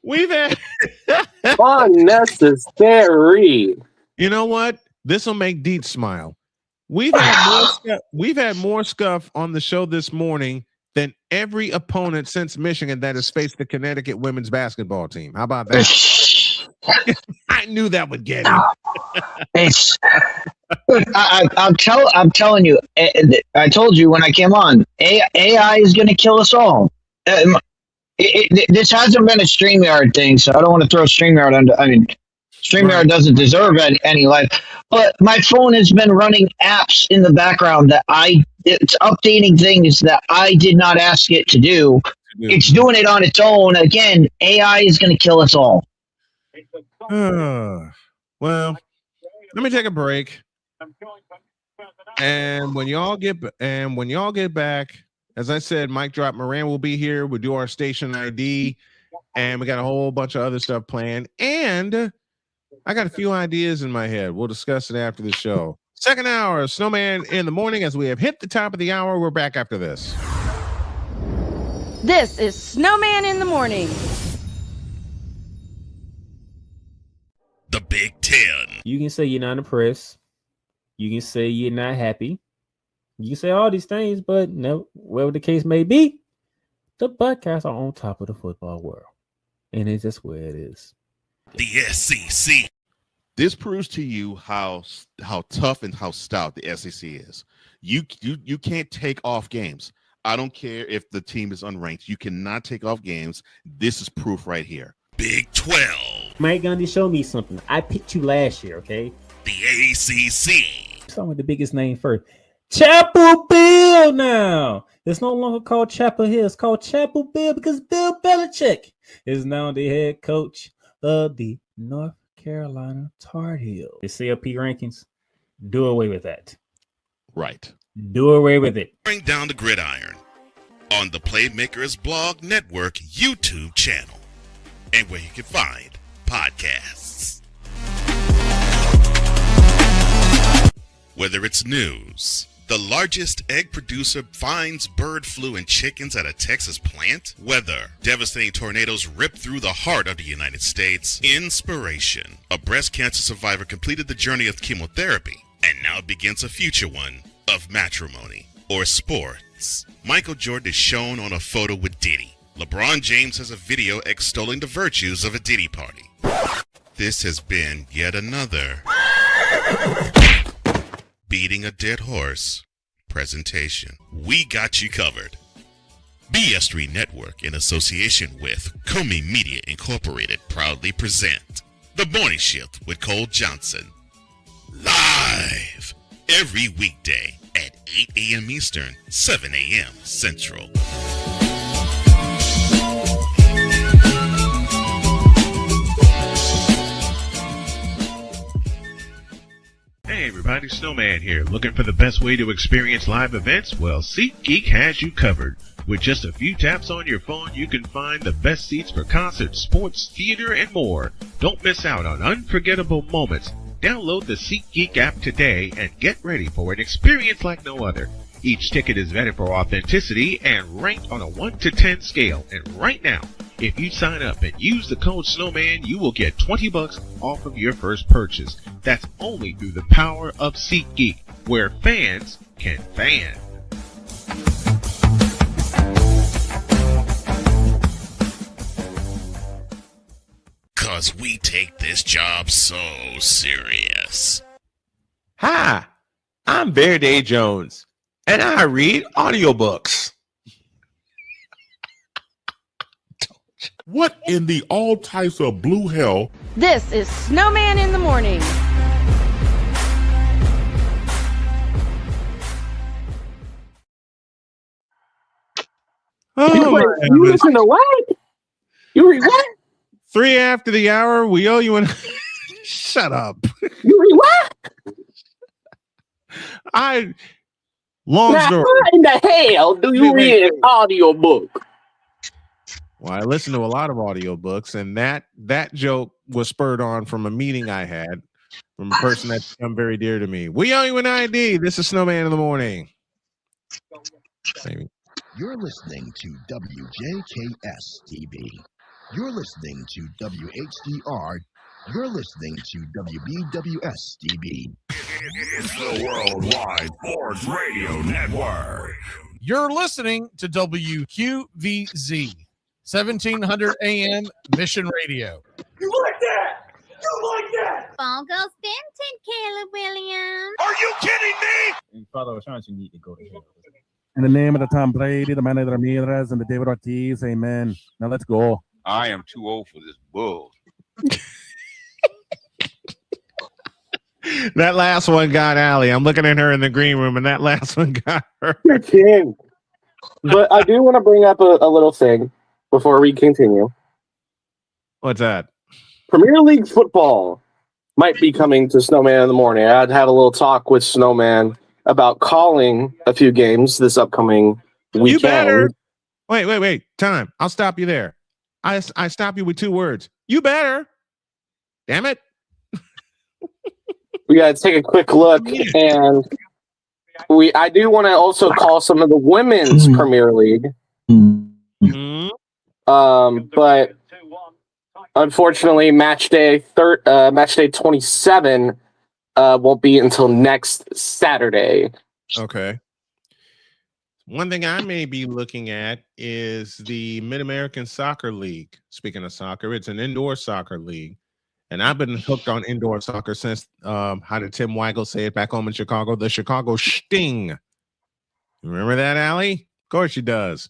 We've had unnecessary. You know what? This will make Deet smile. We've had more scuff on the show this morning than every opponent since Michigan that has faced the Connecticut women's basketball team. How about that? I knew that would get him. I'm telling you. I told you when I came on. AI is going to kill us all. This hasn't been a StreamYard thing, so I don't want to throw StreamYard under. I mean, StreamYard doesn't deserve any life. But my phone has been running apps in the background that it's updating things that I did not ask it to do. It's doing it on its own. Again, AI is going to kill us all. Well, let me take a break. And when y'all get back, as I said, Mike Drop Moran will be here. We'll do our station ID, and we got a whole bunch of other stuff planned. And I got a few ideas in my head. We'll discuss it after the show. Second hour of Snowman in the Morning. As we have hit the top of the hour, we're back after this. This is Snowman in the Morning. The Big Ten. You can say you're not impressed. You can say you're not happy. You say all these things, but no, whatever the case may be, the Buckeyes are on top of the football world. And it's just where it is. The SEC. This proves to you how tough and how stout the SEC is. You can't take off games. I don't care if the team is unranked. You cannot take off games. This is proof right here. Big 12. Mike Gundy, show me something. I picked you last year, okay? The ACC. Start with the biggest name first. Chapel Bill now. It's no longer called Chapel Hill. It's called Chapel Bill because Bill Belichick is now the head coach of the North Carolina Tar Heels. The CLP rankings, do away with that. Right. Do away with it. Bring down the gridiron on the Playmakers Blog Network YouTube channel and where you can find podcasts. Whether it's news, the largest egg producer finds bird flu in chickens at a Texas plant, weather, devastating tornadoes rip through the heart of the United States, inspiration, a breast cancer survivor completed the journey of chemotherapy and now begins a future one of matrimony or sports. Michael Jordan is shown on a photo with Diddy. LeBron James has a video extolling the virtues of a Diddy party. This has been yet another beating a dead horse presentation. We got you covered. BS3 Network, in association with Comey Media Incorporated, proudly present The Morning Shift with Cole Johnson. Live every weekday at 8 a.m. Eastern, 7 a.m. Central. Hey everybody, Snowman here. Looking for the best way to experience live events? Well, SeatGeek has you covered. With just a few taps on your phone, you can find the best seats for concerts, sports, theater, and more. Don't miss out on unforgettable moments. Download the SeatGeek app today and get ready for an experience like no other. Each ticket is vetted for authenticity and ranked on a 1 to 10 scale. And right now, if you sign up and use the code Snowman, you will get $20 off of your first purchase. That's only through the power of SeatGeek, where fans can fan. Cause we take this job so serious. Hi, I'm Verde Jones, and I read audiobooks. What in the all types of blue hell? This is Snowman in the Morning. You listen to what? You read what? 3 after the hour. We owe you an. Shut up. You read what? Long now, story. How in the hell do you read an audiobook? Well, I listen to a lot of audiobooks, and that joke was spurred on from a meeting I had from a person that's become very dear to me. We owe you an ID. This is Snowman in the Morning. Maybe. You're listening to WJKS-TV. You're listening to WHDR. You're listening to WBWS-TV. It's the Worldwide Sports Radio Network. You're listening to WQVZ, 1700 AM Mission Radio. You like that? You like that? Ball goes Benton, Caleb Williams. Are you kidding me? And Father Ashanti, you need to go to hell. In the name of the Tom Brady, the Manny Ramirez, and the David Ortiz, amen. Now let's go. I am too old for this bull. That last one got Allie. I'm looking at her in the green room, and that last one got her. But I do want to bring up a little thing before we continue. What's that? Premier League football might be coming to Snowman in the Morning. I'd have a little talk with Snowman about calling a few games this upcoming weekend. You better. Wait. Time. I'll stop you there. I stop you with 2 words. You better. Damn it. We got to take a quick look, and I do want to also call some of the women's Premier League. But unfortunately, match day 27 won't be until next Saturday. Okay. One thing I may be looking at is the Mid-American Soccer League. Speaking of soccer, it's an indoor soccer league. And I've been hooked on indoor soccer since, how did Tim Weigel say it back home in Chicago? The Chicago Sting. Remember that, Allie? Of course she does.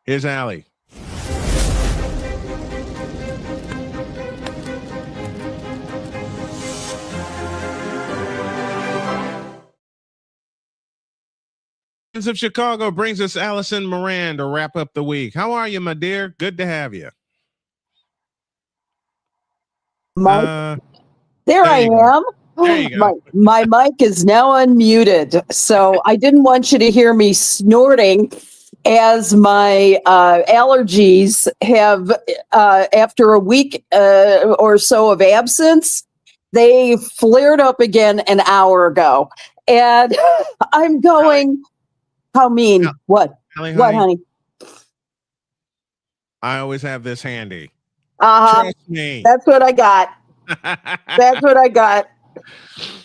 Here's Allie. Of Chicago brings us Allison Moran to wrap up the week. How are you, my dear? Good to have you. There I am. There you go. My mic is now unmuted, so I didn't want you to hear me snorting as my allergies have, after a week or so of absence, they flared up again an hour ago. And I'm going, how mean? What? Allie, What, honey? I always have this handy. Trust me. That's what I got. That's what I got.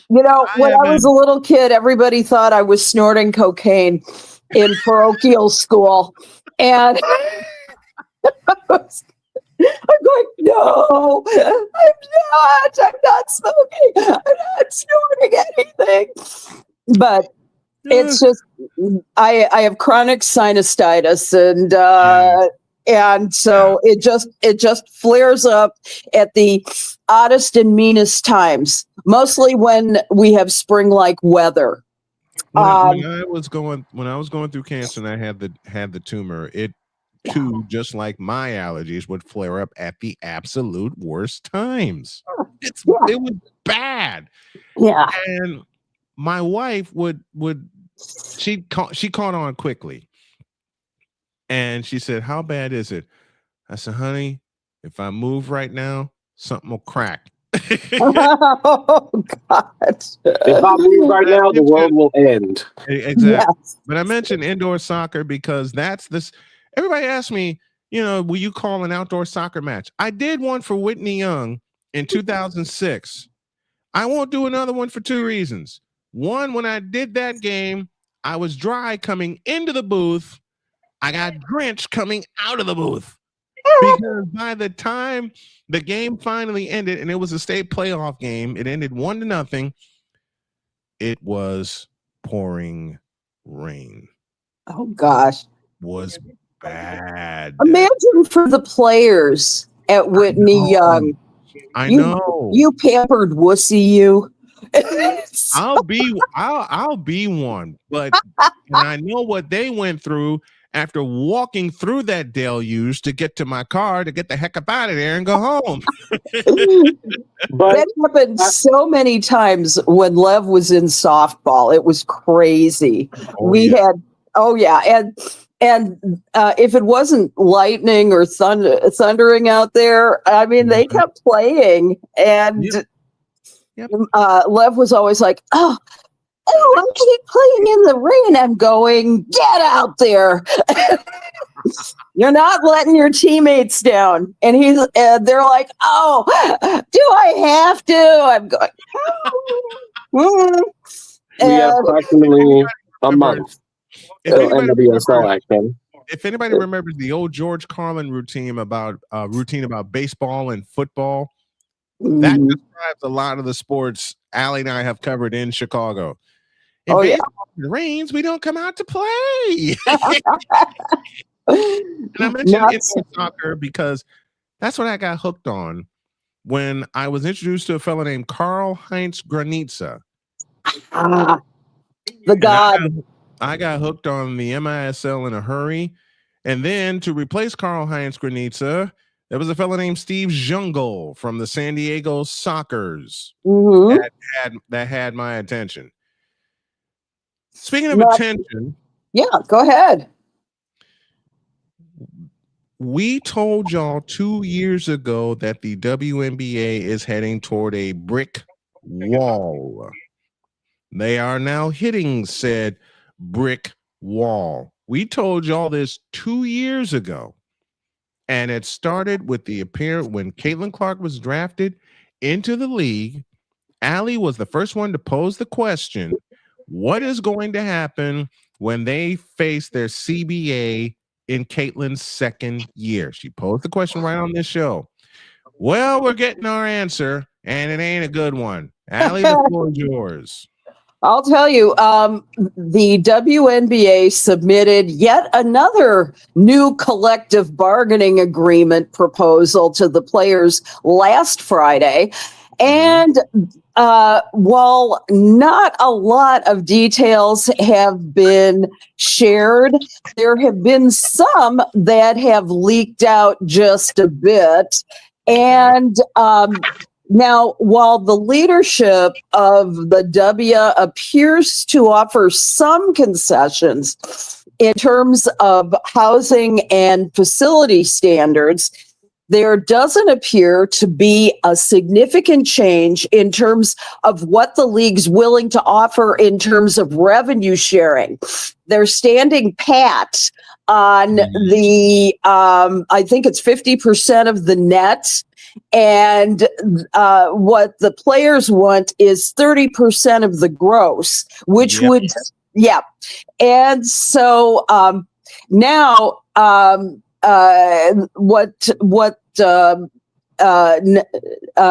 You know, when I was a little kid, everybody thought I was snorting cocaine in parochial school. And I'm going, no, I'm not smoking. I'm not snorting anything. But it's just, I have chronic sinusitis, and so it just flares up at the oddest and meanest times, mostly when we have spring-like weather. When I was going through cancer and I had the tumor, it too, just like my allergies, would flare up at the absolute worst times. It was bad. Yeah. And my wife she caught on quickly. And she said, "How bad is it?" I said, "Honey, if I move right now, something will crack." Oh, God. If I move right now, the world will end. Exactly. Yes. But I mentioned indoor soccer because that's this. Everybody asks me, will you call an outdoor soccer match? I did one for Whitney Young in 2006. I won't do another one for two reasons. One, when I did that game, I was dry coming into the booth. I got drenched coming out of the booth. Because by the time the game finally ended, and it was a state playoff game, it ended 1-0. It was pouring rain. Oh, gosh. Was bad. Imagine for the players at Whitney Young. I know. You pampered wussy, you. I'll be one, but and I know what they went through after walking through that deluge to get to my car to get the heck up out of there and go home. That happened so many times when Lev was in softball. It was crazy. And if it wasn't lightning or thundering out there, I mean, they kept playing, and Lev was always like, "Oh, I keep playing in the rain." I'm going, "Get out there! You're not letting your teammates down." And they're like, "Oh, do I have to?" I'm going, "Oh." We have approximately a month. NWSL action. If anybody remembers the old George Carlin routine about baseball and football, that describes a lot of the sports Allie and I have covered in Chicago. If it rains, we don't come out to play. And I mentioned indoor soccer because that's what I got hooked on when I was introduced to a fellow named Karl-Heinz Granitza. The god. I got hooked on the MISL in a hurry. And then to replace Karl-Heinz Granitza, there was a fellow named Steve Jungle from the San Diego Sockers that had my attention. Speaking of attention. Yeah, go ahead. We told y'all 2 years ago that the WNBA is heading toward a brick wall. They are now hitting said brick wall. We told y'all this 2 years ago. And it started with the appearance when Caitlin Clark was drafted into the league. Allie was the first one to pose the question, what is going to happen when they face their CBA in Caitlin's second year? She posed the question right on this show. Well, we're getting our answer, and it ain't a good one. Allie, the floor is yours. I'll tell you, the WNBA submitted yet another new collective bargaining agreement proposal to the players last Friday. And while not a lot of details have been shared, there have been some that have leaked out just a bit. And now, while the leadership of the W appears to offer some concessions in terms of housing and facility standards, there doesn't appear to be a significant change in terms of what the league's willing to offer in terms of revenue sharing. They're standing pat on the, I think it's 50% of the net. And what the players want is 30% of the gross, which would, yeah. And so now what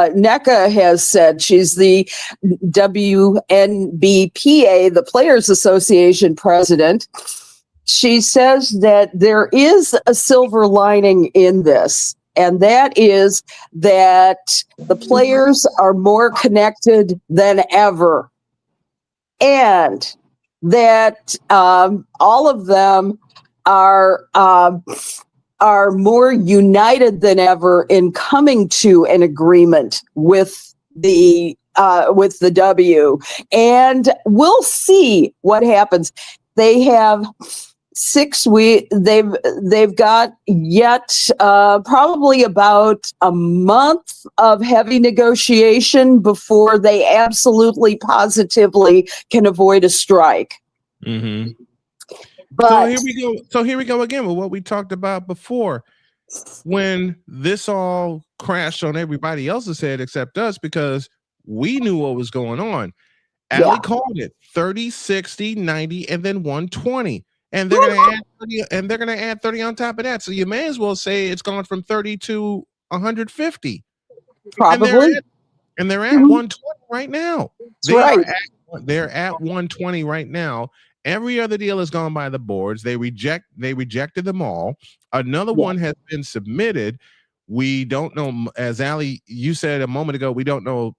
NECA has said, she's the WNBPA, the Players Association president. She says that there is a silver lining in this. And that is that the players are more connected than ever. And that all of them are more united than ever in coming to an agreement with the W. And we'll see what happens. They have 6 weeks. They've got yet probably about a month of heavy negotiation before they absolutely positively can avoid a strike. Mm-hmm. But so here we go. So here we go again with what we talked about before. When this all crashed on everybody else's head except us, because we knew what was going on. Allie called it 30, 60, 90, and then 120. And they're gonna add 30, and they're gonna add 30 on top of that. So you may as well say it's gone from 30 to 150. Probably. And they're at 120 right now. That's They're at 120 right now. Every other deal has gone by the boards. They rejected them all. Another one has been submitted. We don't know, as Allie, you said a moment ago, we don't know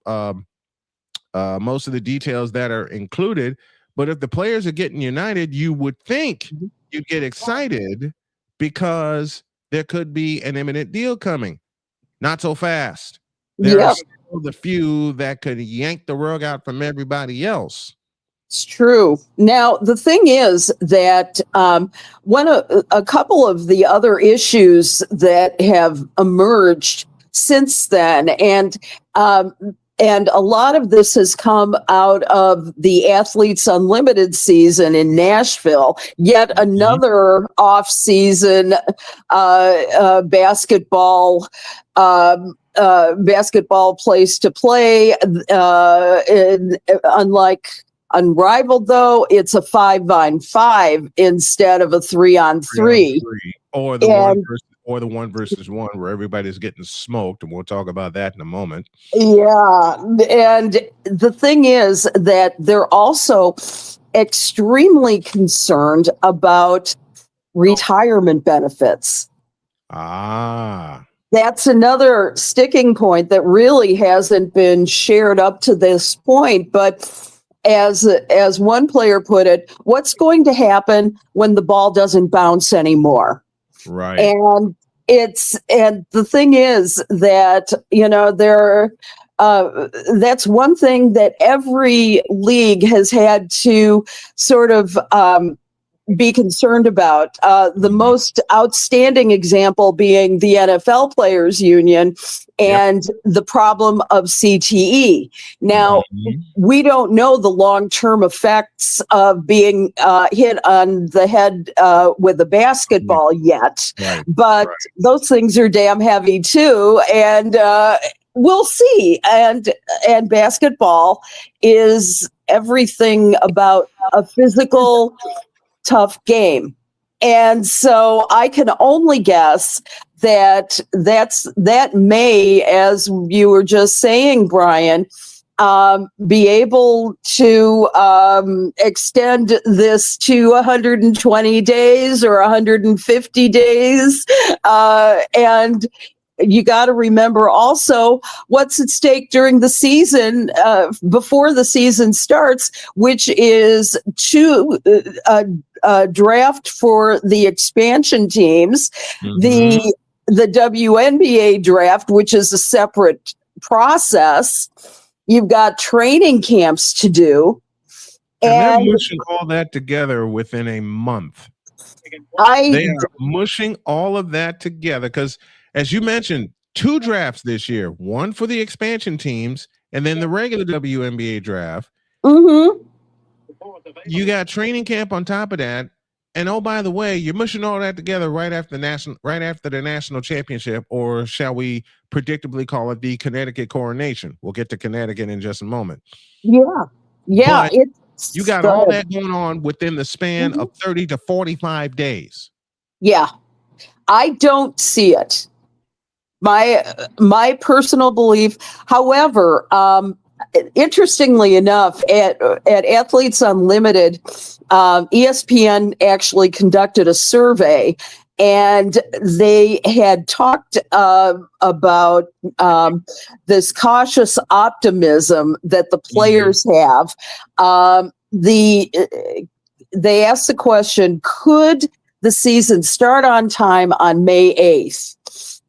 most of the details that are included. But if the players are getting united, you would think you'd get excited because there could be an imminent deal coming. Not so fast. There are still the few that could yank the rug out from everybody else. It's true. Now, the thing is that a couple of the other issues that have emerged since then, and a lot of this has come out of the Athletes Unlimited season in Nashville, yet another off-season basketball place to play. Unlike Unrivaled, though, it's a 5-on-5 instead of a 3-on-3. Or the one versus one where everybody's getting smoked, and we'll talk about that in a moment. Yeah, and the thing is that they're also extremely concerned about retirement benefits. That's another sticking point that really hasn't been shared up to this point, but as one player put it, what's going to happen when the ball doesn't bounce anymore? Right. And the thing is that, that's one thing that every league has had to sort of be concerned about. The most outstanding example being the NFL Players Union and the problem of CTE. Now, we don't know the long-term effects of being hit on the head with a basketball yet, but those things are damn heavy too, and we'll see. And basketball is everything about a physical tough game. And so I can only guess that that may, as you were just saying, Brian, be able to extend this to 120 days or 150 days. And you got to remember also what's at stake during the season, before the season starts, which is draft for the expansion teams, the WNBA draft, which is a separate process. You've got training camps to do. And they're mushing all that together within a month. They are mushing all of that together because, as you mentioned, 2 drafts this year, one for the expansion teams and then the regular WNBA draft. Mm-hmm. You got training camp on top of that. And oh, by the way, you're mushing all that together right after the national championship, or shall we predictably call it the Connecticut coronation? We'll get to Connecticut in just a moment. Yeah. But you got all that going on within the span of 30 to 45 days. Yeah. I don't see it. My personal belief, however, interestingly enough, at Athletes Unlimited, ESPN actually conducted a survey, and they had talked about this cautious optimism that the players have. They asked the question, could the season start on time on May 8th?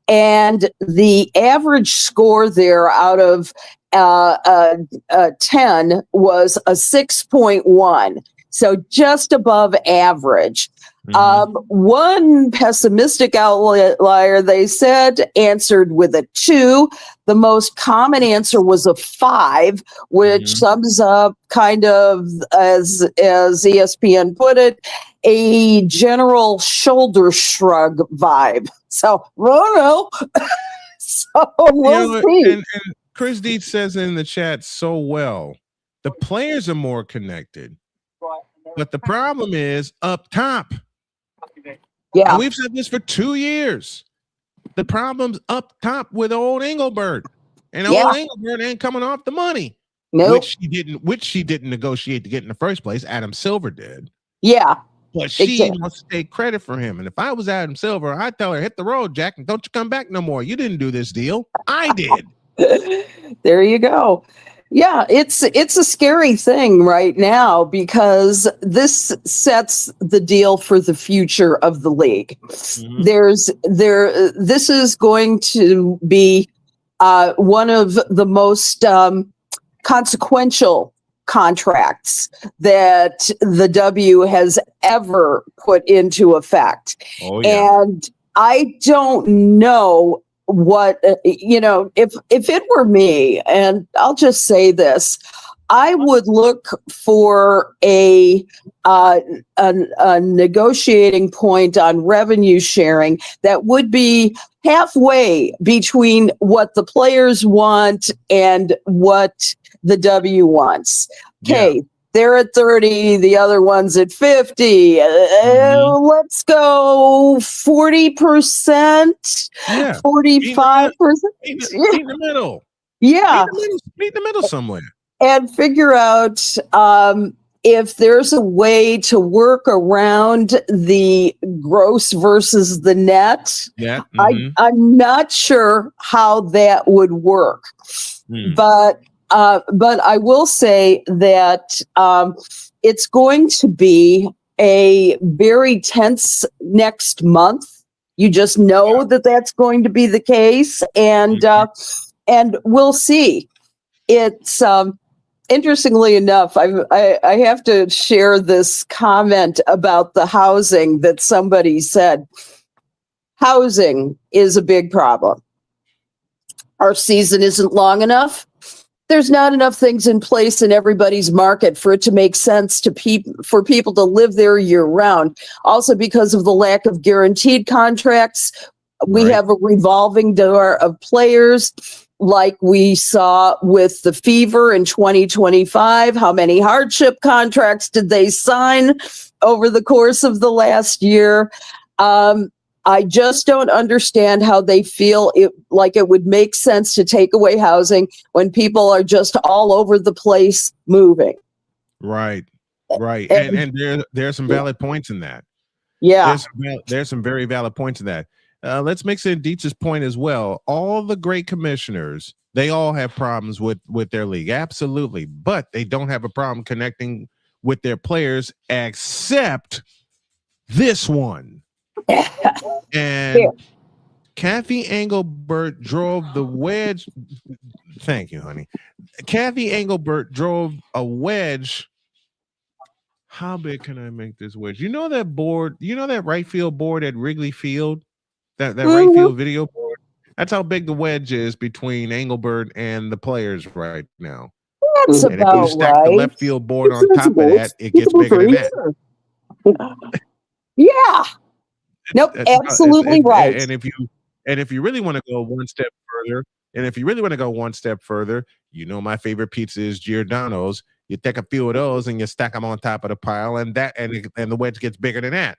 And the average score there out of 10 was a 6.1. So just above average. One pessimistic outlier, they said, answered with a 2. The most common answer was a 5, which sums up kind of, as ESPN put it, a general shoulder shrug vibe. So, no. So we'll see. And Chris Deeds says in the chat so well, the players are more connected, but the problem is up top. Yeah. And we've said this for 2 years. The problem's up top with old Engelbert. And old Engelbert ain't coming off the money. Nope. Which she didn't negotiate to get in the first place. Adam Silver did. Yeah. But she wants to take credit for him. And if I was Adam Silver, I'd tell her, hit the road, Jack, and don't you come back no more. You didn't do this deal. I did. There you go. Yeah, it's a scary thing right now because this sets the deal for the future of the league. This is going to be one of the most consequential contracts that the W has ever put into effect. Oh, yeah. And I don't know what, if it were me, and I'll just say this, I would look for a negotiating point on revenue sharing that would be halfway between what the players want and what the W wants. Okay, they're at 30, the other one's at 50. Let's go 40%, 45%. Meet in the middle. Yeah. Meet in the middle somewhere. And figure out if there's a way to work around the gross versus the net. Yeah. I'm not sure how that would work. But I will say that it's going to be a very tense next month. You just know that that's going to be the case, and we'll see. It's interestingly enough, I have to share this comment about the housing that somebody said. Housing is a big problem. Our season isn't long enough. There's not enough things in place in everybody's market for it to make sense to for people to live there year round. Also, because of the lack of guaranteed contracts, we have a revolving door of players. like we saw with the Fever in 2025. How many hardship contracts did they sign over the course of the last year? I just don't understand how they feel it would make sense to take away housing when people are just all over the place moving. Right. And there's some valid points in that. Yeah. There's some very valid points in that. Let's mix in Dietz's point as well. All the great commissioners, they all have problems with their league. Absolutely. But they don't have a problem connecting with their players except this one. And Kathy Engelbert drove the wedge. Thank you, honey. Kathy Engelbert drove a wedge. How big can I make this wedge? You know that board, that right field board at Wrigley Field? That right field video board? That's how big the wedge is between Engelbert and the players right now. That's and if you stack the left field board on top of that, it gets bigger than that. Yeah. Nope, absolutely right. And if you really want to go one step further, my favorite pizza is Giordano's. You take a few of those and you stack them on top of the pile, and the wedge gets bigger than that.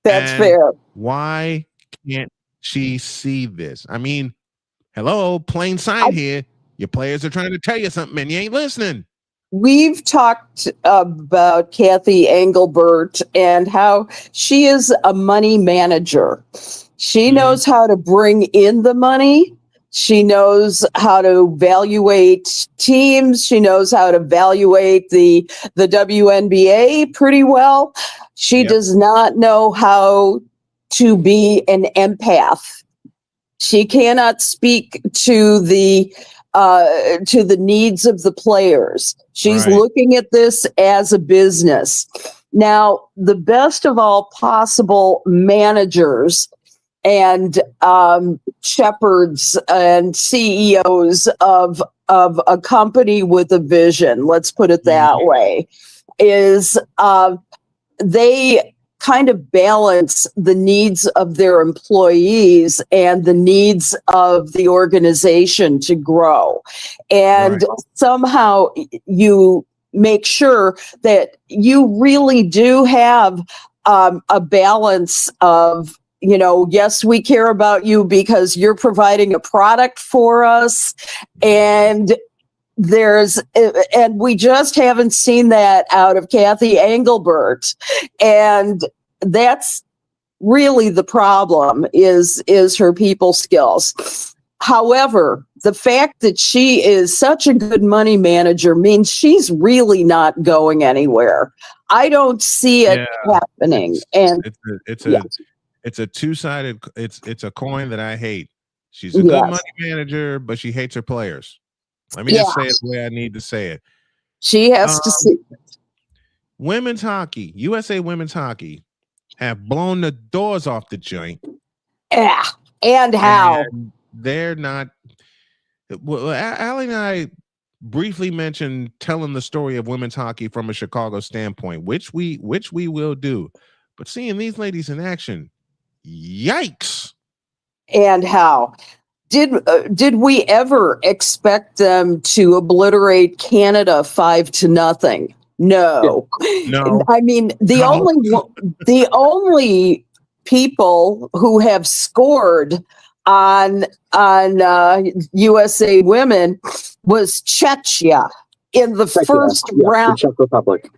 That's fair. Why can't she see this? I mean, hello, plain sight here. Your players are trying to tell you something and you ain't listening. We've talked about Kathy Engelbert and how she is a money manager. She knows how to bring in the money. She knows how to evaluate teams. She knows how to evaluate the WNBA pretty well. She does not know how to be an empath. She cannot speak to the needs of the players. She's looking at this as a business. Now, the best of all possible managers and shepherds and CEOs of a company with a vision, let's put it that way, is they kind of balance the needs of their employees and the needs of the organization to grow. And somehow you make sure that you really do have a balance of, yes, we care about you because you're providing a product for us. And we just haven't seen that out of Kathy Engelbert. And that's really the problem is her people skills. However, the fact that she is such a good money manager means she's really not going anywhere. I don't see it happening. It's a two-sided, it's a coin that I hate. She's a good money manager, but she hates her players. Let me just say it the way I need to say it. She has to see it. Women's hockey, USA women's hockey, have blown the doors off the joint. Yeah, and how? And they're not. Well, Allie and I briefly mentioned telling the story of women's hockey from a Chicago standpoint, which we will do. But seeing these ladies in action, yikes! And how? Did we ever expect them to obliterate Canada 5-0? No. I mean, the only people who have scored on USA women was Czechia in the first round. Czech Republic.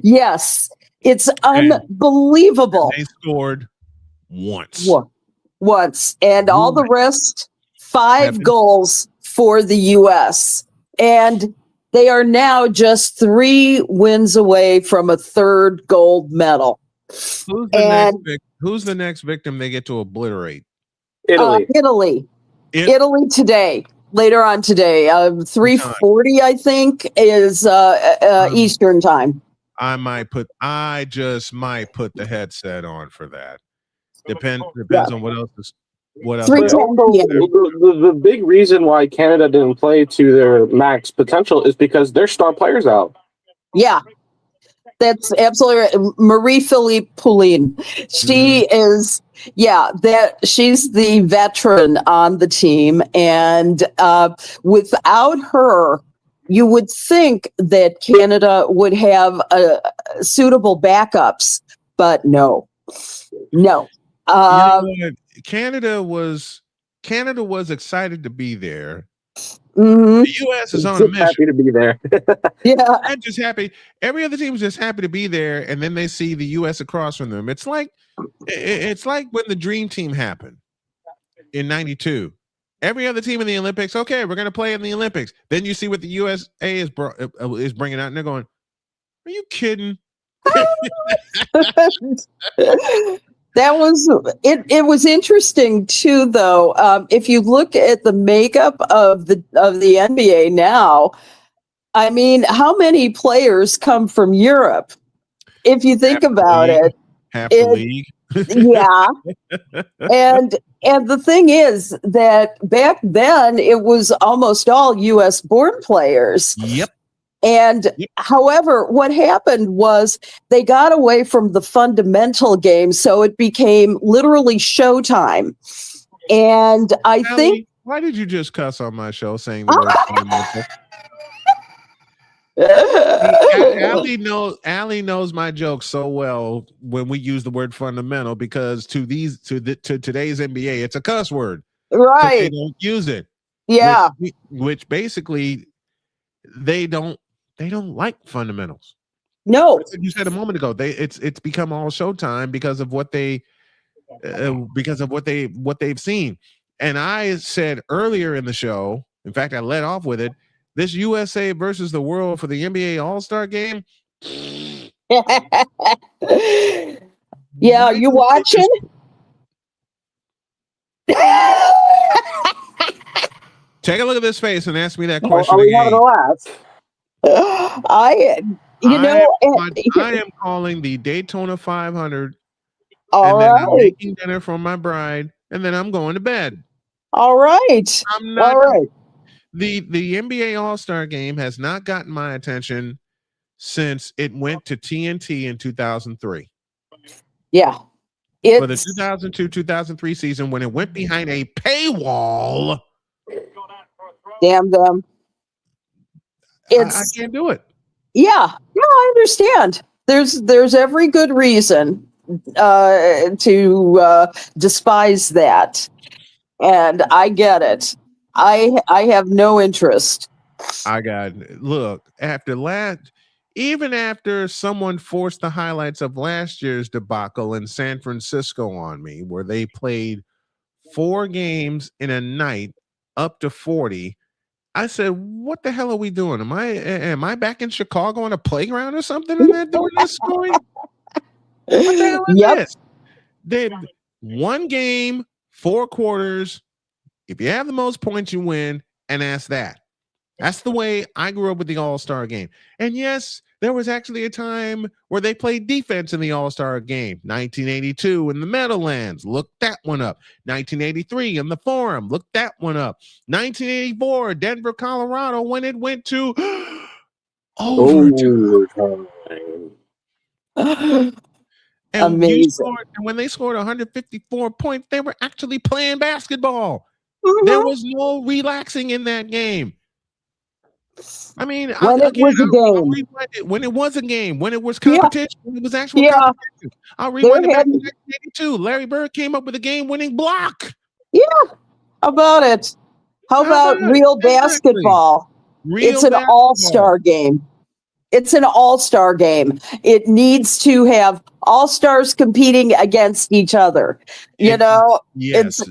Yes, it's unbelievable. They scored once. And all the rest, 5 goals for the U.S. And they are now just 3 wins away from a 3rd gold medal. Who's the next victim they get to obliterate? Italy. Italy today. Later on today, 3:40, I think, is Eastern time. I just might put the headset on for that. Depends on what else is. The big reason why Canada didn't play to their max potential is because their star players out. Yeah, That's absolutely right. Marie-Philippe Poulin. She is, she's the veteran on the team. And without her, you would think that Canada would have suitable backups, but no. Canada was excited to be there. Mm-hmm. The U.S. is on a mission. Happy to be there. Yeah, I'm just happy. Every other team is just happy to be there, and then they see the U.S. across from them. It's like when the Dream Team happened in '92. Every other team in the Olympics, okay, we're going to play in the Olympics. Then you see what the USA is bringing out, and they're going, "Are you kidding?" That was it. It was interesting too, though. If you look at the makeup of the NBA now, I mean, how many players come from Europe? If you think about it, half the league. Yeah, and the thing is that back then it was almost all U.S. born players. Yep. And however, what happened was they got away from the fundamental game, so it became literally showtime. And I think, why did you just cuss on my show saying the word fundamental? Allie knows my jokes so well when we use the word fundamental, because to today's NBA, it's a cuss word. Right. They don't use it. Yeah. Which basically they don't like fundamentals. No. Like you said a moment ago, it's become all showtime because of what they've seen. And I said earlier in the show, in fact, I led off with it, this USA versus the world for the NBA All-Star game. Yeah, you watching? Take a look at this face and ask me that question. Are we having a laugh? I am calling the Daytona 500, and then I'm making dinner for my bride, and then I'm going to bed. All right. I'm not. All right. The NBA All-Star game has not gotten my attention since it went to TNT in 2003. Yeah. For the 2002-2003 season, when it went behind a paywall. Damn them. I can't do it. Yeah, I understand. There's every good reason to despise that, and I get it. I have no interest. Look, even after someone forced the highlights of last year's debacle in San Francisco on me, where they played 4 games in a night up to 40, I said, what the hell are we doing? Am I back in Chicago on a playground or something and they're doing this scoring? What the hell is this? They 1 game, 4 quarters. If you have the most points, you win, and that's that. That's the way I grew up with the All-Star game. And yes, there was actually a time where they played defense in the All-Star game. 1982 in the Meadowlands. Look that one up. 1983 in the Forum. Look that one up. 1984, Denver, Colorado, when it went to overtime. And amazing. when they scored 154 points, they were actually playing basketball. Mm-hmm. There was no relaxing in that game. I mean, when it was a game, when it was competition, when it was actual competition. I'll rewind it back to 1982. Larry Bird came up with a game-winning block. Yeah, how about it? How about real basketball? It's an all-star game. It's an all-star game. It needs to have all-stars competing against each other. You know, yes.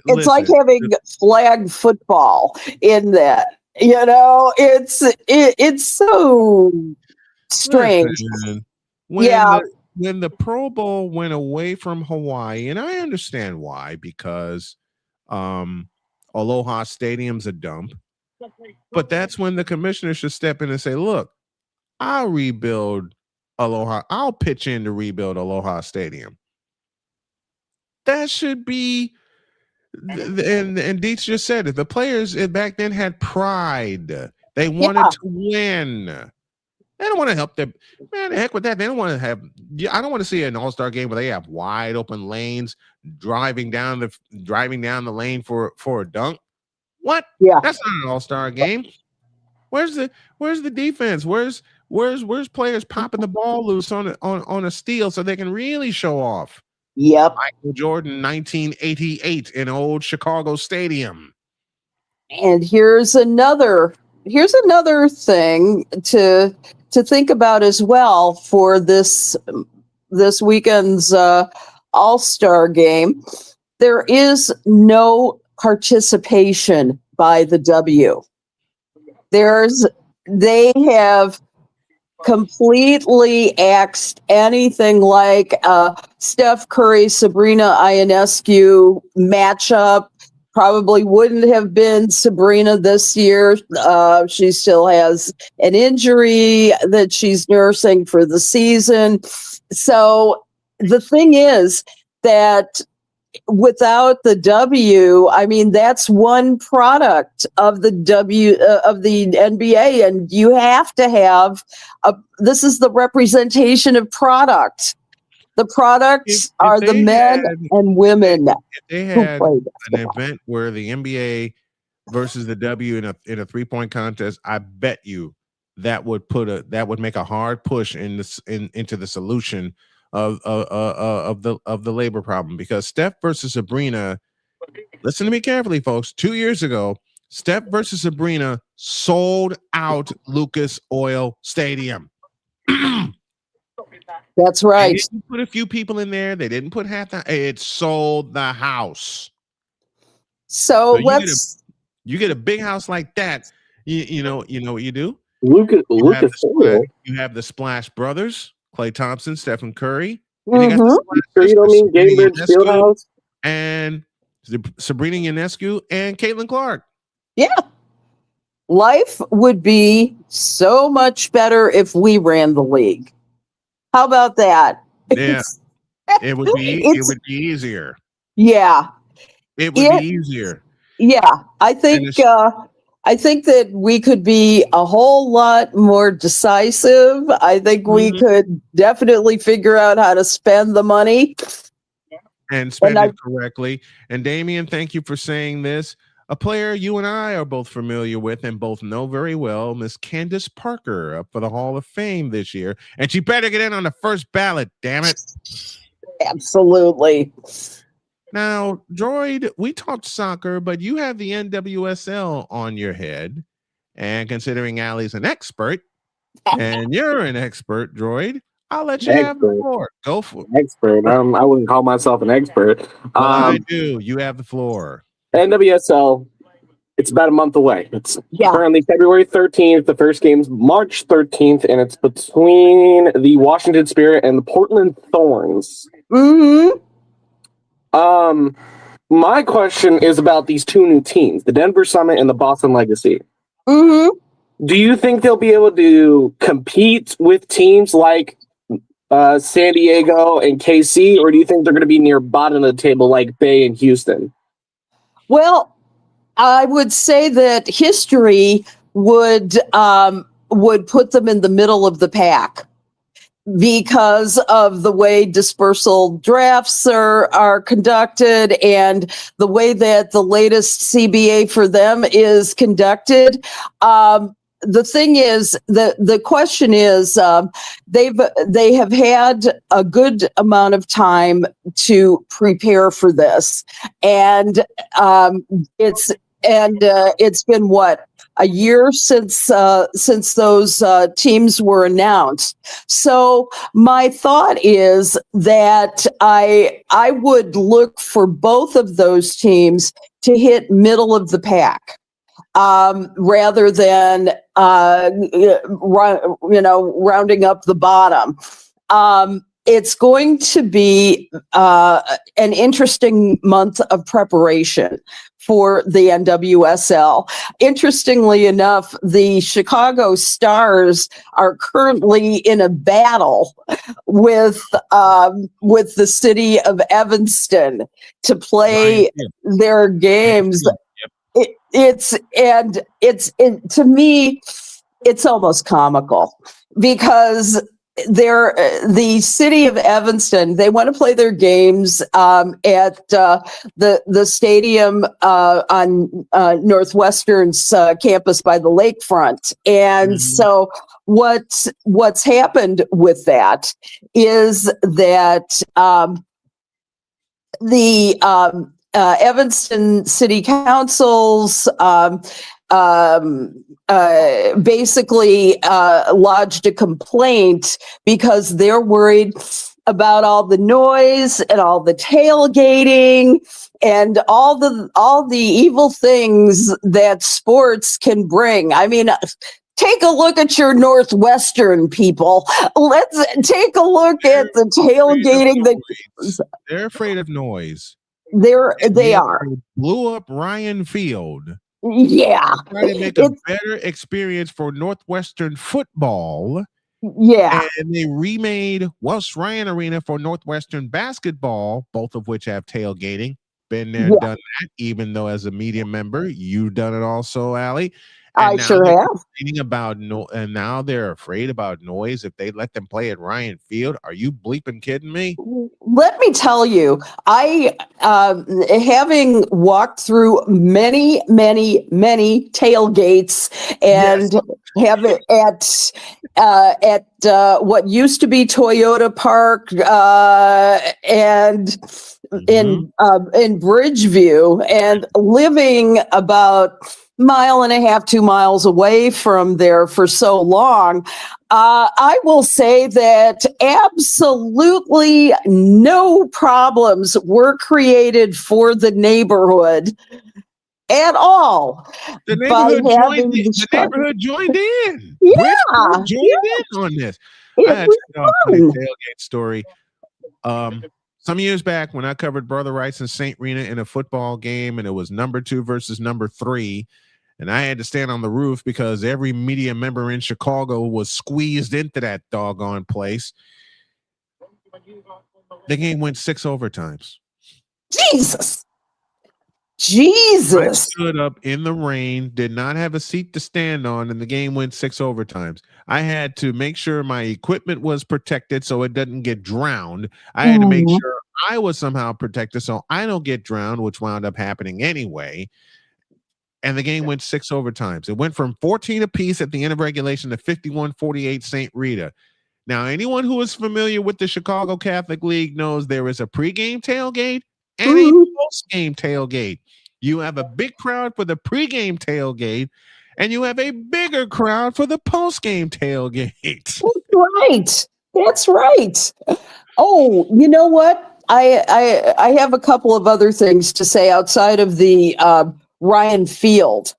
It's like having flag football in that. You know, it's so strange. Listen, when the Pro Bowl went away from Hawaii, and I understand why, because Aloha Stadium's a dump, but that's when the commissioner should step in and say, look, I'll rebuild Aloha. I'll pitch in to rebuild Aloha Stadium. That should be, and Dietz just said it. The players back then had pride. They wanted to win. They don't want to help them. Man, the heck with that. They don't want to have. I don't want to see an all-star game where they have wide open lanes driving down the lane for a dunk. What? Yeah, that's not an all-star game. Where's the defense? Where's players popping the ball loose on a steal so they can really show off? Yep. Michael Jordan, 1988 in old Chicago Stadium. And here's another thing to think about as well for this weekend's All-Star game. There is no participation by the W. They have completely axed anything like Steph Curry, Sabrina Ionescu matchup. Probably wouldn't have been Sabrina this year. She still has an injury that she's nursing for the season. So the thing is that without the W, I mean, that's one product of the of the NBA, and you have to have this is the representation of product. The products are the men and women. If they had an event where the NBA versus the W in a 3-point contest, I bet you that would make a hard push into the solution of the labor problem, because Steph versus Sabrina, listen to me carefully, folks. 2 years ago, Steph versus Sabrina sold out Lucas Oil Stadium. That's right. They didn't put a few people in there. They didn't put half that. It sold the house. So you get a big house like that. You know what you do? Lucas you have the Splash Brothers, Klay Thompson, Stephen Curry. And you got the Sure you don't mean Gainbridge Fieldhouse? And Sabrina Ionescu and Caitlin Clark. Yeah. Life would be so much better if we ran the league. How about that? Yeah. It would be easier. Yeah. It would be easier. Yeah. I think that we could be a whole lot more decisive. I think we could definitely figure out how to spend the money. And spend it correctly. And Damian, thank you for saying this. A player you and I are both familiar with and both know very well, Miss Candace Parker, up for the Hall of Fame this year. And she better get in on the first ballot, damn it. Absolutely. Now, Droid, we talked soccer, but you have the NWSL on your head. And considering Allie's an expert, and you're an expert, Droid, I'll let you have the floor. Go for it. Expert. I wouldn't call myself an expert. I do. You have the floor. NWSL, it's about a month away. It's currently February 13th. The first game's March 13th, and it's between the Washington Spirit and the Portland Thorns. Mm-hmm. My question is about these two new teams, the Denver Summit and the Boston Legacy. Mm-hmm. Do you think they'll be able to compete with teams like San Diego and KC, or do you think they're going to be near bottom of the table like Bay and Houston? Well, I would say that history would put them in the middle of the pack because of the way dispersal drafts are conducted and the way that the latest CBA for them is conducted. The thing is, the question is, they have had a good amount of time to prepare for this, and it's been what, a year since those teams were announced. So my thought is that I would look for both of those teams to hit middle of the pack. Rather than rounding up the bottom. It's going to be an interesting month of preparation for the NWSL. Interestingly enough, the Chicago Stars are currently in a battle with the city of Evanston to play their games. To me, it's almost comical because the city of Evanston, they want to play their games at the stadium on Northwestern's campus by the lakefront. And so what's happened with that is that the Evanston City Council's basically lodged a complaint because they're worried about all the noise and all the tailgating and all the evil things that sports can bring. I mean, take a look at your Northwestern people. Let's take a look at the tailgating. They're afraid of noise. They are. Blew up Ryan Field. Yeah. Trying to make a better experience for Northwestern football. Yeah. And they remade Welsh Ryan Arena for Northwestern basketball, both of which have tailgating. Been there, done that, even though as a media member, you've done it also, Allie. And I sure have. And now they're afraid about noise if they let them play at Ryan Field. Are you bleeping kidding me? Let me tell you, I having walked through many tailgates and have it at what used to be Toyota Park and in Bridgeview, and living about 1.5 miles, 2 miles away from there for so long, I will say that absolutely no problems were created for the neighborhood at all. The neighborhood joined in. Yeah, joined in on this. I had a tailgate story. Some years back when I covered Brother Rice and St. Rena in a football game, and it was number 2 versus number 3. And I had to stand on the roof because every media member in Chicago was squeezed into that doggone place. The game went 6 overtimes. Jesus. I stood up in the rain, did not have a seat to stand on, and the game went 6 overtimes. I had to make sure my equipment was protected so it doesn't get drowned. I had to make sure I was somehow protected so I don't get drowned, which wound up happening anyway. And the game went 6 overtimes. It went from 14 apiece at the end of regulation to 51-48 St. Rita. Now, anyone who is familiar with the Chicago Catholic League knows there is a pregame tailgate and a postgame tailgate. You have a big crowd for the pregame tailgate, and you have a bigger crowd for the postgame tailgate. That's right. Oh, you know what? I have a couple of other things to say outside of the Ryan Field,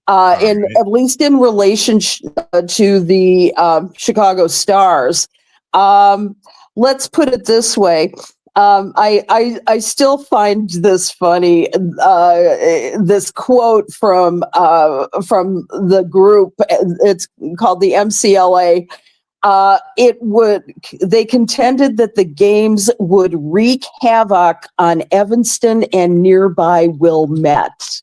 at least in relation to the Chicago Stars. Let's put it this way. I still find this funny. This quote from the group. It's called the MCLA. They contended that the games would wreak havoc on Evanston and nearby Wilmette.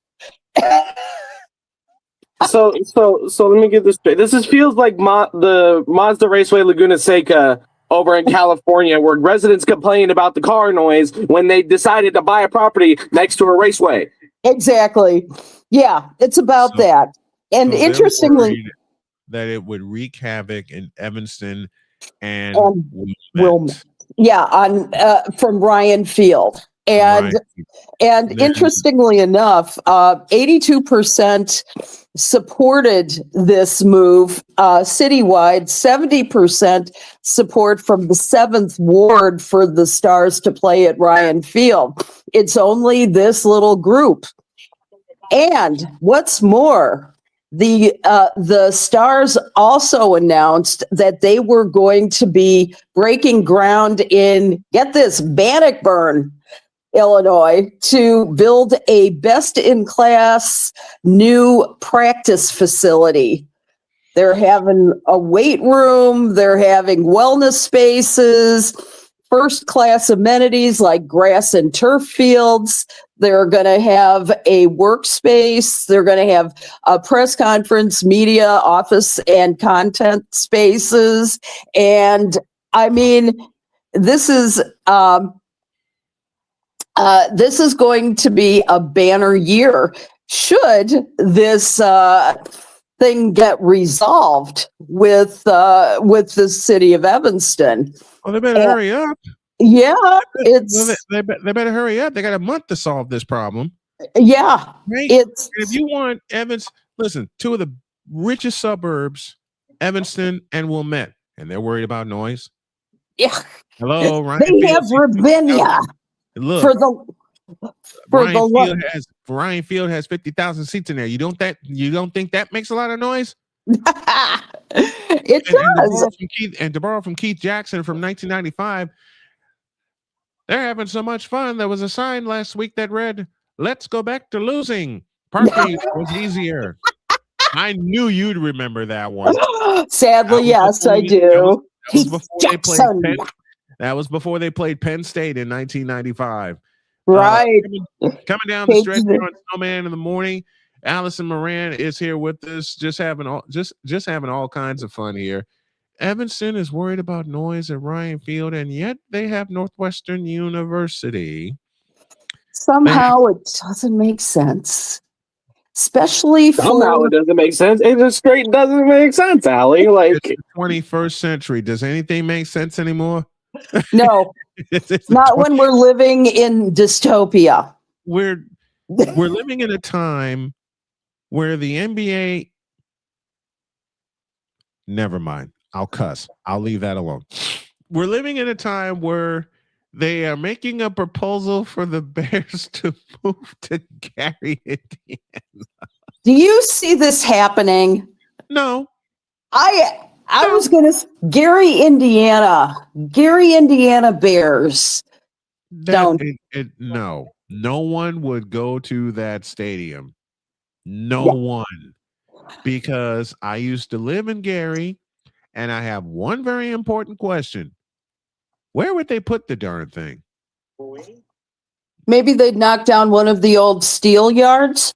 So let me get this straight. This feels like the Mazda Raceway Laguna Seca over in California, where residents complained about the car noise when they decided to buy a property next to a raceway. Exactly. Yeah, it's about that. And interestingly, that it would wreak havoc in Evanston and Wilmette. Yeah, on from Ryan Field. And interestingly enough, 82% supported this move citywide, 70% support from the 7th Ward for the Stars to play at Ryan Field. It's only this little group. And what's more, the Stars also announced that they were going to be breaking ground in, get this, Bannockburn, Illinois, to build a best-in-class new practice facility. They're having a weight room. They're having wellness spaces first-class amenities like grass and turf fields. They're going to have a workspace. They're going to have a press conference, media, office, and content spaces. And I mean, this is going to be a banner year. Should this thing get resolved with the city of Evanston? Well, they better hurry up. Yeah, they better hurry up. They got a month to solve this problem. Yeah, right? If you want listen, two of the richest suburbs, Evanston and Wilmette, and they're worried about noise. Yeah. Hello, Ryan. They have Ravinia Look, Ryan Field has 50,000 seats in there. You don't think that makes a lot of noise? It does. And to borrow from Keith Jackson from 1995, they're having so much fun. There was a sign last week that read, "Let's go back to losing. Parking was easier." I knew you'd remember that one. Sadly, yes, I do. That was before they played Penn State in 1995. Right. Coming down the stretch here on Snowman in the morning, Allison Moran is here with us, just having all kinds of fun here. Evanston is worried about noise at Ryan Field, and yet they have Northwestern University. Somehow it doesn't make sense. Especially somehow it doesn't make sense. It just straight doesn't make sense, Allie. Like, it's the 21st century. Does anything make sense anymore? No. Not when we're living in dystopia. We're living in a time where the NBA. Never mind. I'll cuss. I'll leave that alone. We're living in a time where they are making a proposal for the Bears to move to Gary, Indiana. Do you see this happening? No. I was going to Gary, Indiana Bears. No one would go to that stadium. No one. Because I used to live in Gary, and I have one very important question. Where would they put the darn thing? Maybe they'd knock down one of the old steel yards.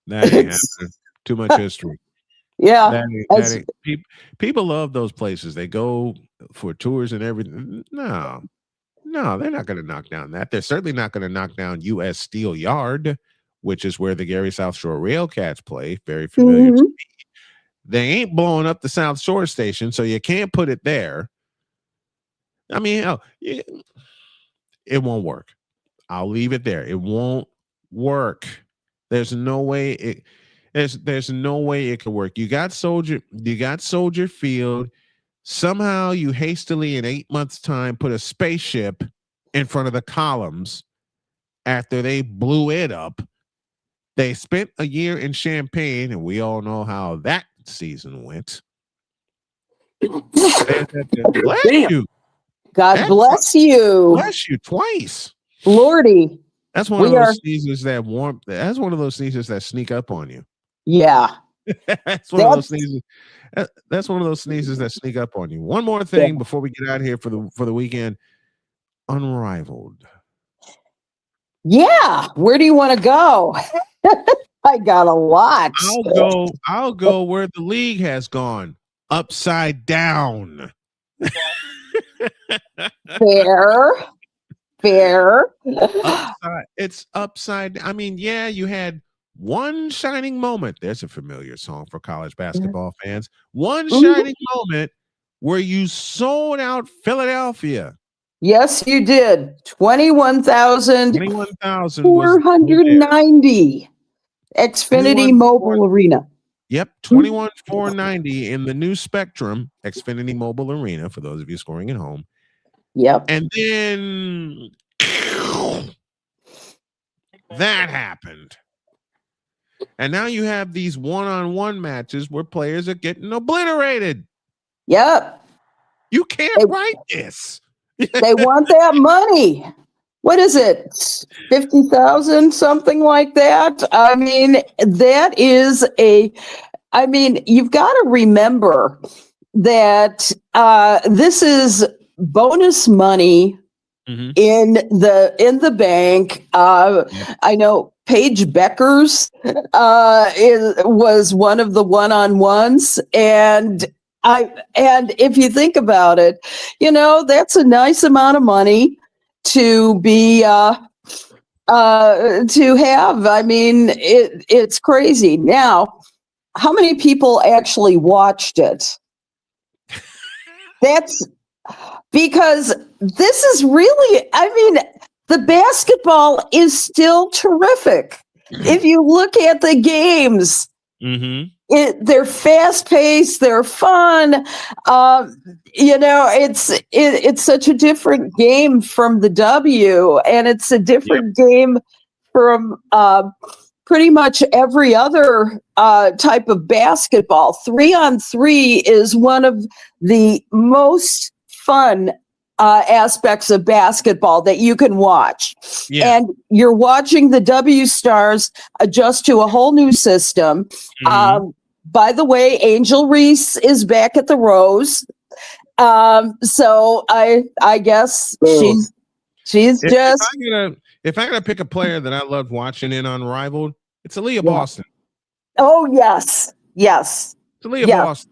That ain't happening. Too much history. Yeah. People love those places. They go for tours and everything. No, they're not going to knock down that. They're certainly not going to knock down U.S. Steel Yard, which is where the Gary South Shore Railcats play. Very familiar to me. They ain't blowing up the South Shore station, so you can't put it there. I mean, it won't work. I'll leave it there. It won't work. There's no way there's no way it could work. You got Soldier Field. Somehow you hastily in 8 months' time put a spaceship in front of the columns after they blew it up. They spent a year in Champaign, and we all know how that season went. Bless you. God bless you. Bless you twice. Lordy. That's one of those sneezes that that's one of those sneezes that sneak up on you. Yeah. That's one of those sneezes. That's one of those sneezes that sneak up on you. One more thing before we get out of here for the weekend. Unrivaled. Yeah. Where do you want to go? I got a lot. I'll go where the league has gone. Upside down. Fair. It's upside. I mean, yeah, you had one shining moment. There's a familiar song for college basketball fans. One shining moment where you sold out Philadelphia. Yes, you did. 21,490. Xfinity Mobile Arena. Yep, 21,490 in the new Spectrum Xfinity Mobile Arena for those of you scoring at home. Yep. And then that happened. And now you have these one-on-one matches where players are getting obliterated. Yep. You can't write this. They want that money. What is it? 50,000, something like that. I mean, you've got to remember that this is bonus money in the bank. I know Paige Beckers was one of the one-on-ones, and if you think about it, that's a nice amount of money to be to have. I mean, it's crazy. Now, how many people actually watched it? That's because this is really, I mean, the basketball is still terrific. If you look at the games, they're fast paced, they're fun. It's such a different game from the W, and it's a different game from pretty much every other type of basketball. 3-on-3 is one of the most fun aspects of basketball that you can watch. Yeah. And you're watching the W Stars adjust to a whole new system. By the way, Angel Reese is back at the Rose. So I guess she's just. If I'm gonna pick a player that I loved watching in Unrivaled, it's Aaliyah Boston. Oh yes. It's Aaliyah Boston.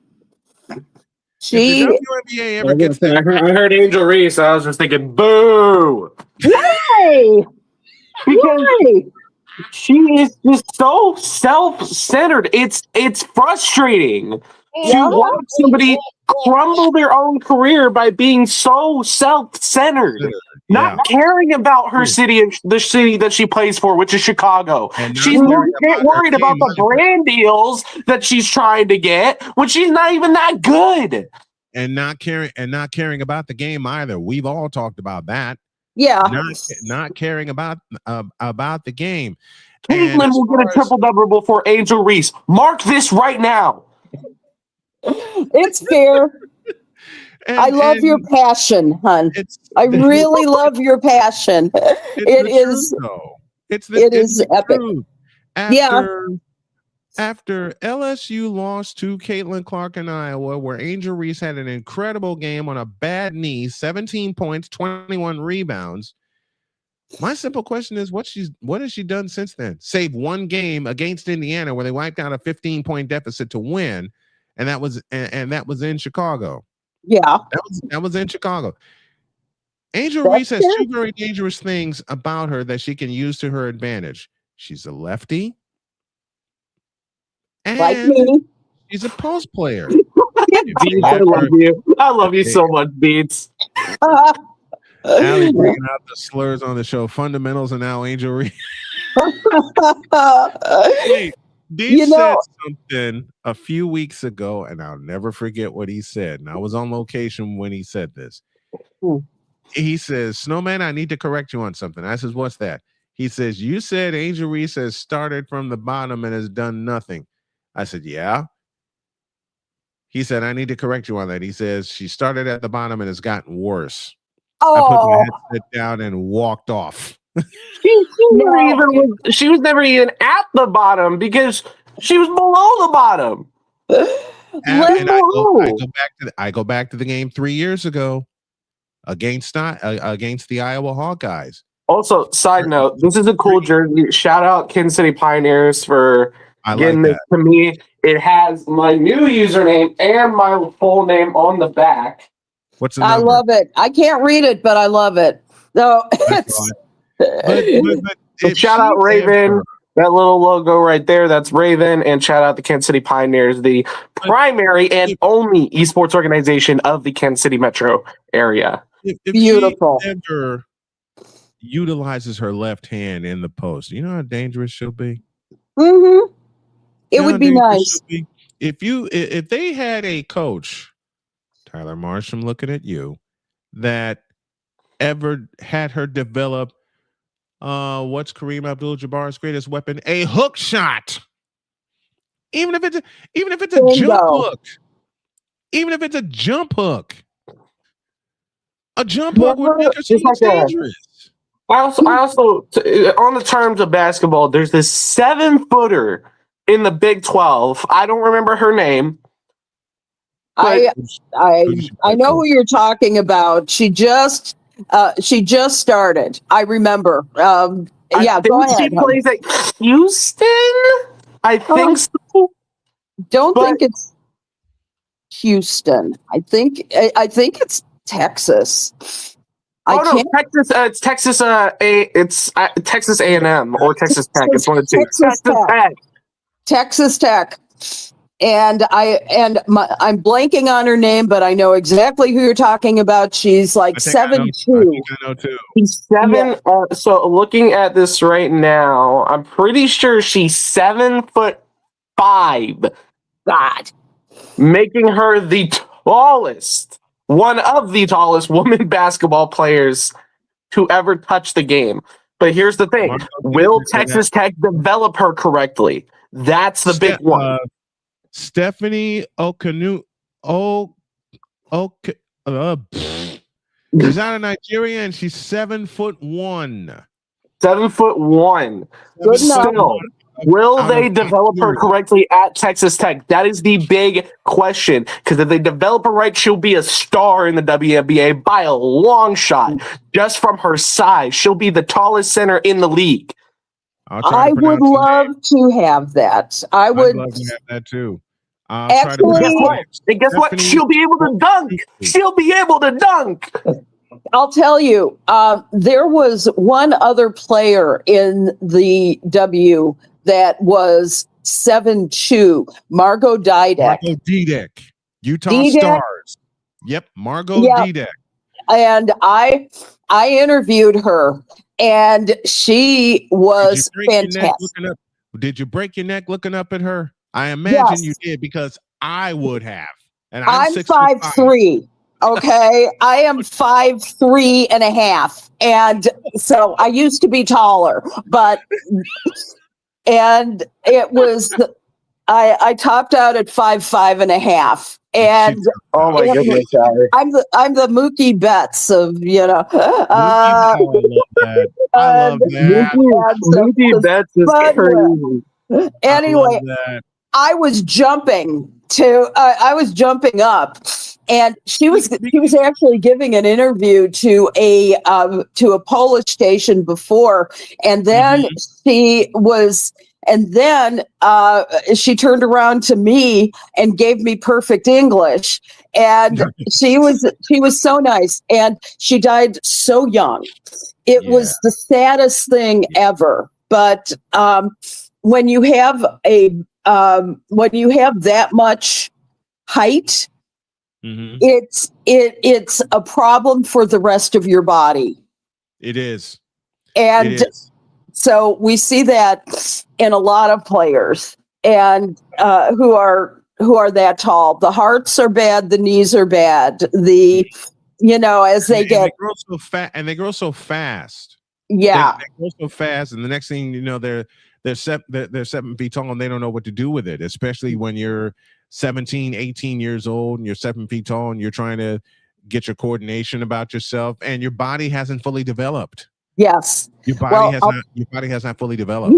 She. WNBA ever gets I heard Angel Reese. I was just thinking, boo. Why? Because she is just so self-centered. It's frustrating to watch somebody crumble their own career by being so self-centered, not caring about her city and the city that she plays for, which is Chicago. She's more worried about the brand deals that she's trying to get when she's not even that good. And not caring about the game either. We've all talked about that. Yeah. Not caring about the game. Cleveland will get a triple-double before Angel Reese. Mark this right now. It's fair. I love your passion, hon. I really love your passion. It is epic. After LSU lost to Caitlin Clark in Iowa, where Angel Reese had an incredible game on a bad knee, 17 points, 21 rebounds. My simple question is, what has she done since then? Save one game against Indiana where they wiped out a 15-point deficit to win, and that was in Chicago. Yeah, that was in Chicago. Angel Reese has two very dangerous things about her that she can use to her advantage. She's a lefty. And like me. She's a post player. Beats, I love you. I love you so much, Beats. Allie bringing out the slurs on the show. Fundamentals and now Angel Reese. Wait, Dean said something a few weeks ago, and I'll never forget what he said. And I was on location when he said this. He says, Snowman, I need to correct you on something. I says, what's that? He says, you said Angel Reese has started from the bottom and has done nothing. I said, yeah. He said, I need to correct you on that. He says, she started at the bottom and has gotten worse. I put my headset down and walked off. She was never even at the bottom because she was below the bottom. And I go back to the game 3 years ago against the Iowa Hawkeyes. Also, side note, this is a cool jersey. Shout out Kansas City Pioneers for getting this to me. It has my new username and my full name on the back. What's the number? I love it. I can't read it, but I love it. No, shout out Raven. That little logo right there, that's Raven. And shout out the Kansas City Pioneers, the primary and only esports organization of the Kansas City metro area. If beautiful. She ever utilizes her left hand in the post, you know how dangerous she'll be? Mm-hmm. It would be nice. If they had a coach, Tyler Marsh, I'm looking at you, that ever had her develop what's Kareem Abdul-Jabbar's greatest weapon? A hook shot. Even if it's a jump hook. Even if it's a jump hook. A jump hook would make her so dangerous. I also on the terms of basketball, there's this 7-footer in the Big 12. I don't remember her name. I know who you're talking about. She just started. I remember. Go ahead. She plays at Houston. I think so. Think it's Houston. I think it's Texas. Texas. It's Texas. It's Texas A&M or Texas Tech. It's one of the two. Texas Tech. And I'm blanking on her name, but I know exactly who you're talking about. She's like 7'2". I know too. She's 7. Yeah. So looking at this right now, I'm pretty sure she's 7'5". God, making her the tallest, one of the tallest women basketball players to ever touch the game. But here's the thing: will Texas Tech develop her correctly? That's the big one. Stephanie Okanu. She's out of Nigeria and she's 7'1". 7'1". Good Still, enough. will they develop her correctly at Texas Tech? That is the big question. Because if they develop her right, she'll be a star in the WNBA by a long shot. Just from her size, she'll be the tallest center in the league. I would love to have that. I would love to have that too. Actually, guess what? She'll be able to dunk. She'll be able to dunk. I'll tell you, there was one other player in the W that was 7'2", Margot Didek. Margot Didek, Utah Stars. Yep, Margot Didek. And I interviewed her, and she was fantastic. Did you break your neck looking up at her? I imagine you did, because I would have. And I'm 5'3". Okay, I am 5'3.5", and so I used to be taller, and it was I topped out at 5'5.5", and oh my goodness, I'm the Mookie Betts of I love that. Mookie Betts is crazy. Anyway, I was jumping up, and she was actually giving an interview to a Polish station before, and then she turned around to me and gave me perfect English, and she was so nice, and she died so young. It was the saddest thing ever, but when you have that much height, it's a problem for the rest of your body. It is. And so we see that in a lot of players, and who are that tall. The hearts are bad, the knees are bad. As they grow so fast, and they grow so fast. Yeah, they grow so fast, and the next thing you know, they're 7 feet tall, and they don't know what to do with it, especially when you're 17, 18 years old and you're 7 feet tall and you're trying to get your coordination about yourself, and your body hasn't fully developed. Yes. Your body has not fully developed.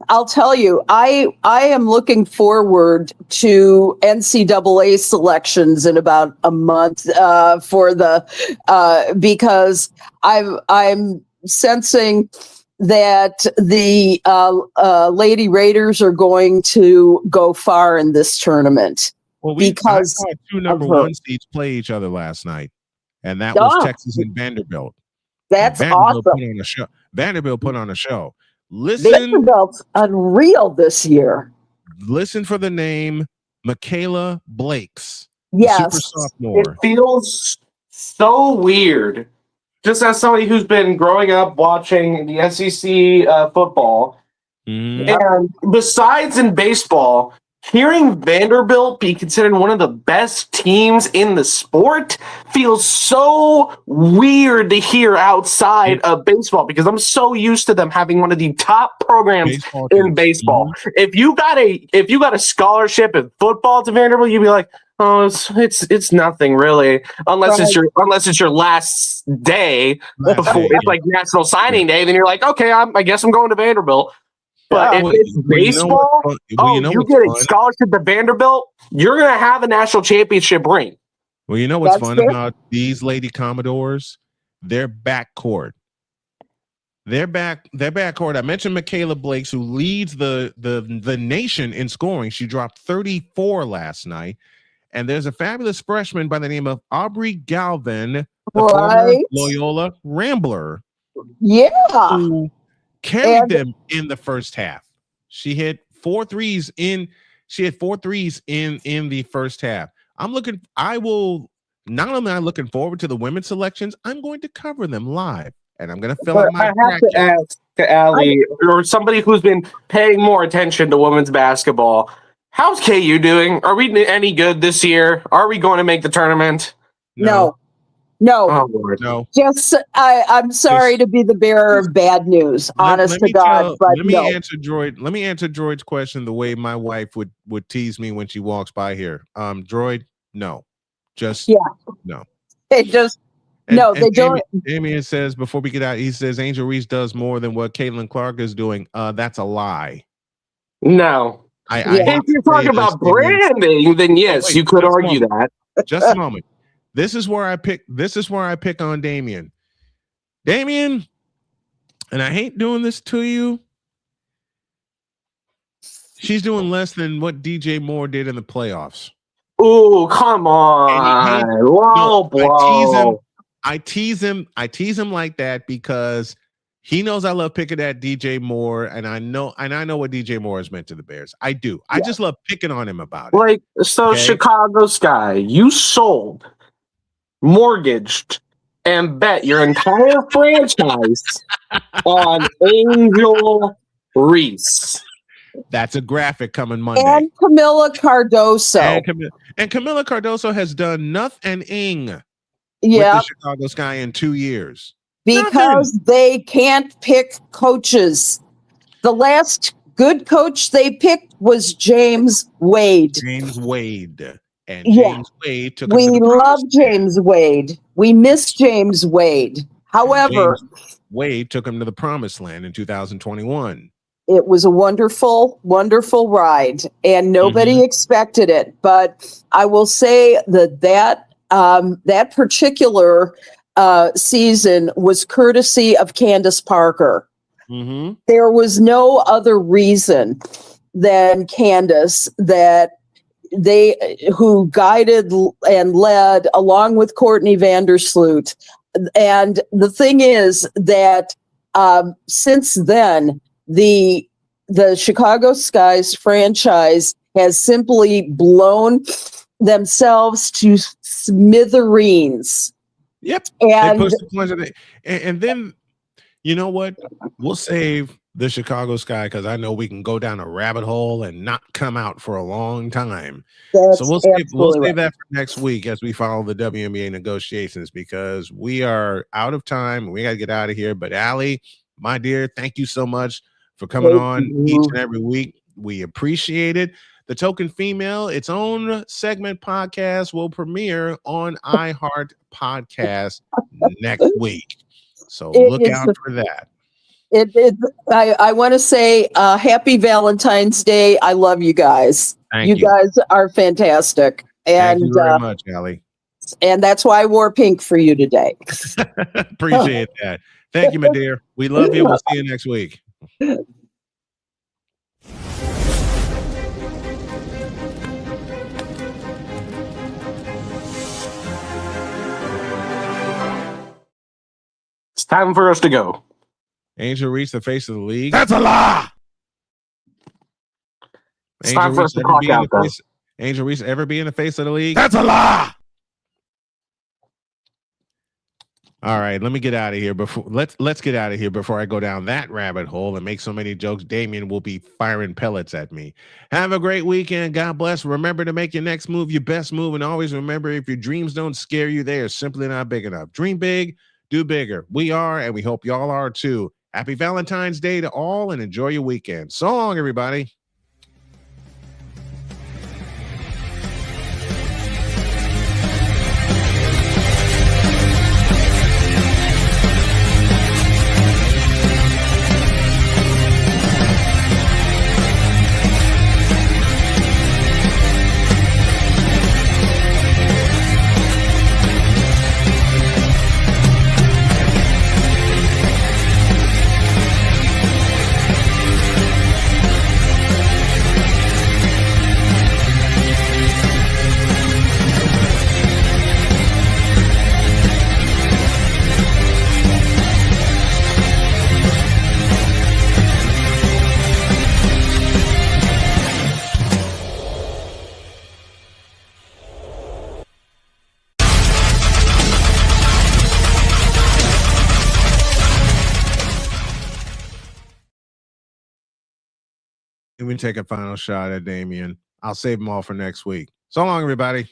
I'll tell you, I am looking forward to NCAA selections in about a month because I'm sensing that the Lady Raiders are going to go far in this tournament. Well, I saw 2 number 1 seeds play each other last night, and that was Texas and Vanderbilt. That's awesome. Vanderbilt put on a show. Vanderbilt's unreal this year. Listen for the name Michaela Blakes. Yes. Super sophomore. It feels so weird. Just as somebody who's been growing up watching the SEC football, and besides in baseball, hearing Vanderbilt be considered one of the best teams in the sport feels so weird to hear outside of baseball, because I'm so used to them having one of the top programs in baseball. If you got a scholarship in football to Vanderbilt, you'd be like, oh, it's nothing really, unless it's your last day before it's like National Signing Day. Then you're like, okay, I guess I'm going to Vanderbilt. But if it's baseball, you get a scholarship to Vanderbilt, you're going to have a national championship ring. Well, you know what's fun about these Lady Commodores? Their backcourt. Their backcourt. I mentioned Michaela Blakes, who leads the nation in scoring. She dropped 34 last night. And there's a fabulous freshman by the name of Aubrey Galvin, the former Loyola Rambler. Yeah. Who carried them in the first half. She hit 4 threes in the first half. Not only am I looking forward to the women's selections, I'm going to cover them live. And I'm going to fill out my I have to ask to Allie, or somebody who's been paying more attention to women's basketball, how's KU doing? Are we any good this year? Are we going to make the tournament? No. Oh, Lord. No. Just, I'm sorry to be the bearer of bad news, honest to God. But let me answer Droid's question the way my wife would tease me when she walks by here. Droid, no. No. They just they don't. Damien says before we get out, he says Angel Reese does more than what Caitlin Clark is doing. That's a lie. No. If you're talking about branding, then yes, you could argue that. Just a moment. This is where I pick on Damien. Damien, and I hate doing this to you. She's doing less than what DJ Moore did in the playoffs. Oh, come on. I tease him like that because he knows I love picking at DJ Moore, and I know what DJ Moore has meant to the Bears. I do. I just love picking on him about it. Chicago Sky, you sold, mortgaged, and bet your entire franchise on Angel Reese. That's a graphic coming Monday. And Camila Cardoso. And Camila Cardoso has done nothing with the Chicago Sky in 2 years. Because they can't pick coaches. The last good coach they picked was James Wade. And James Wade took him to the love James Wade. We miss James Wade. However, Wade took him to the promised land in 2021. It was a wonderful, wonderful ride, and nobody expected it. But I will say that particular season was courtesy of Candace Parker. Mm-hmm. There was no other reason than Candace who guided and led along with Courtney Vandersloot. And the thing is that since then, the Chicago Skies franchise has simply blown themselves to smithereens. Yep. And then, you know what? We'll save the Chicago Sky because I know we can go down a rabbit hole and not come out for a long time. So we'll save that for next week as we follow the WNBA negotiations because we are out of time. We got to get out of here. But Allie, my dear, thank you so much for coming on each and every week. We appreciate it. The Token Female, its own segment podcast, will premiere on iHeart Podcast next week. So look out for that. I want to say happy Valentine's Day. I love you guys. Thank you. You guys are fantastic. And thank you very much, Allie. And that's why I wore pink for you today. Appreciate that. Thank you, my dear. We love you. We'll see you next week. It's time for us to go. Angel Reese, the face of the league. That's a lie. It's time for us to clock out, though. Angel Reese ever be in the face of the league? That's a lie. All right, let me get out of here before let's get out of here before I go down that rabbit hole and make so many jokes. Damien will be firing pellets at me. Have a great weekend. God bless. Remember to make your next move your best move, and always remember, if your dreams don't scare you, they are simply not big enough. Dream big, do bigger. We are, and we hope y'all are too. Happy Valentine's Day to all, and enjoy your weekend. So long, everybody. Let me take a final shot at Damien. I'll save them all for next week. So long, everybody.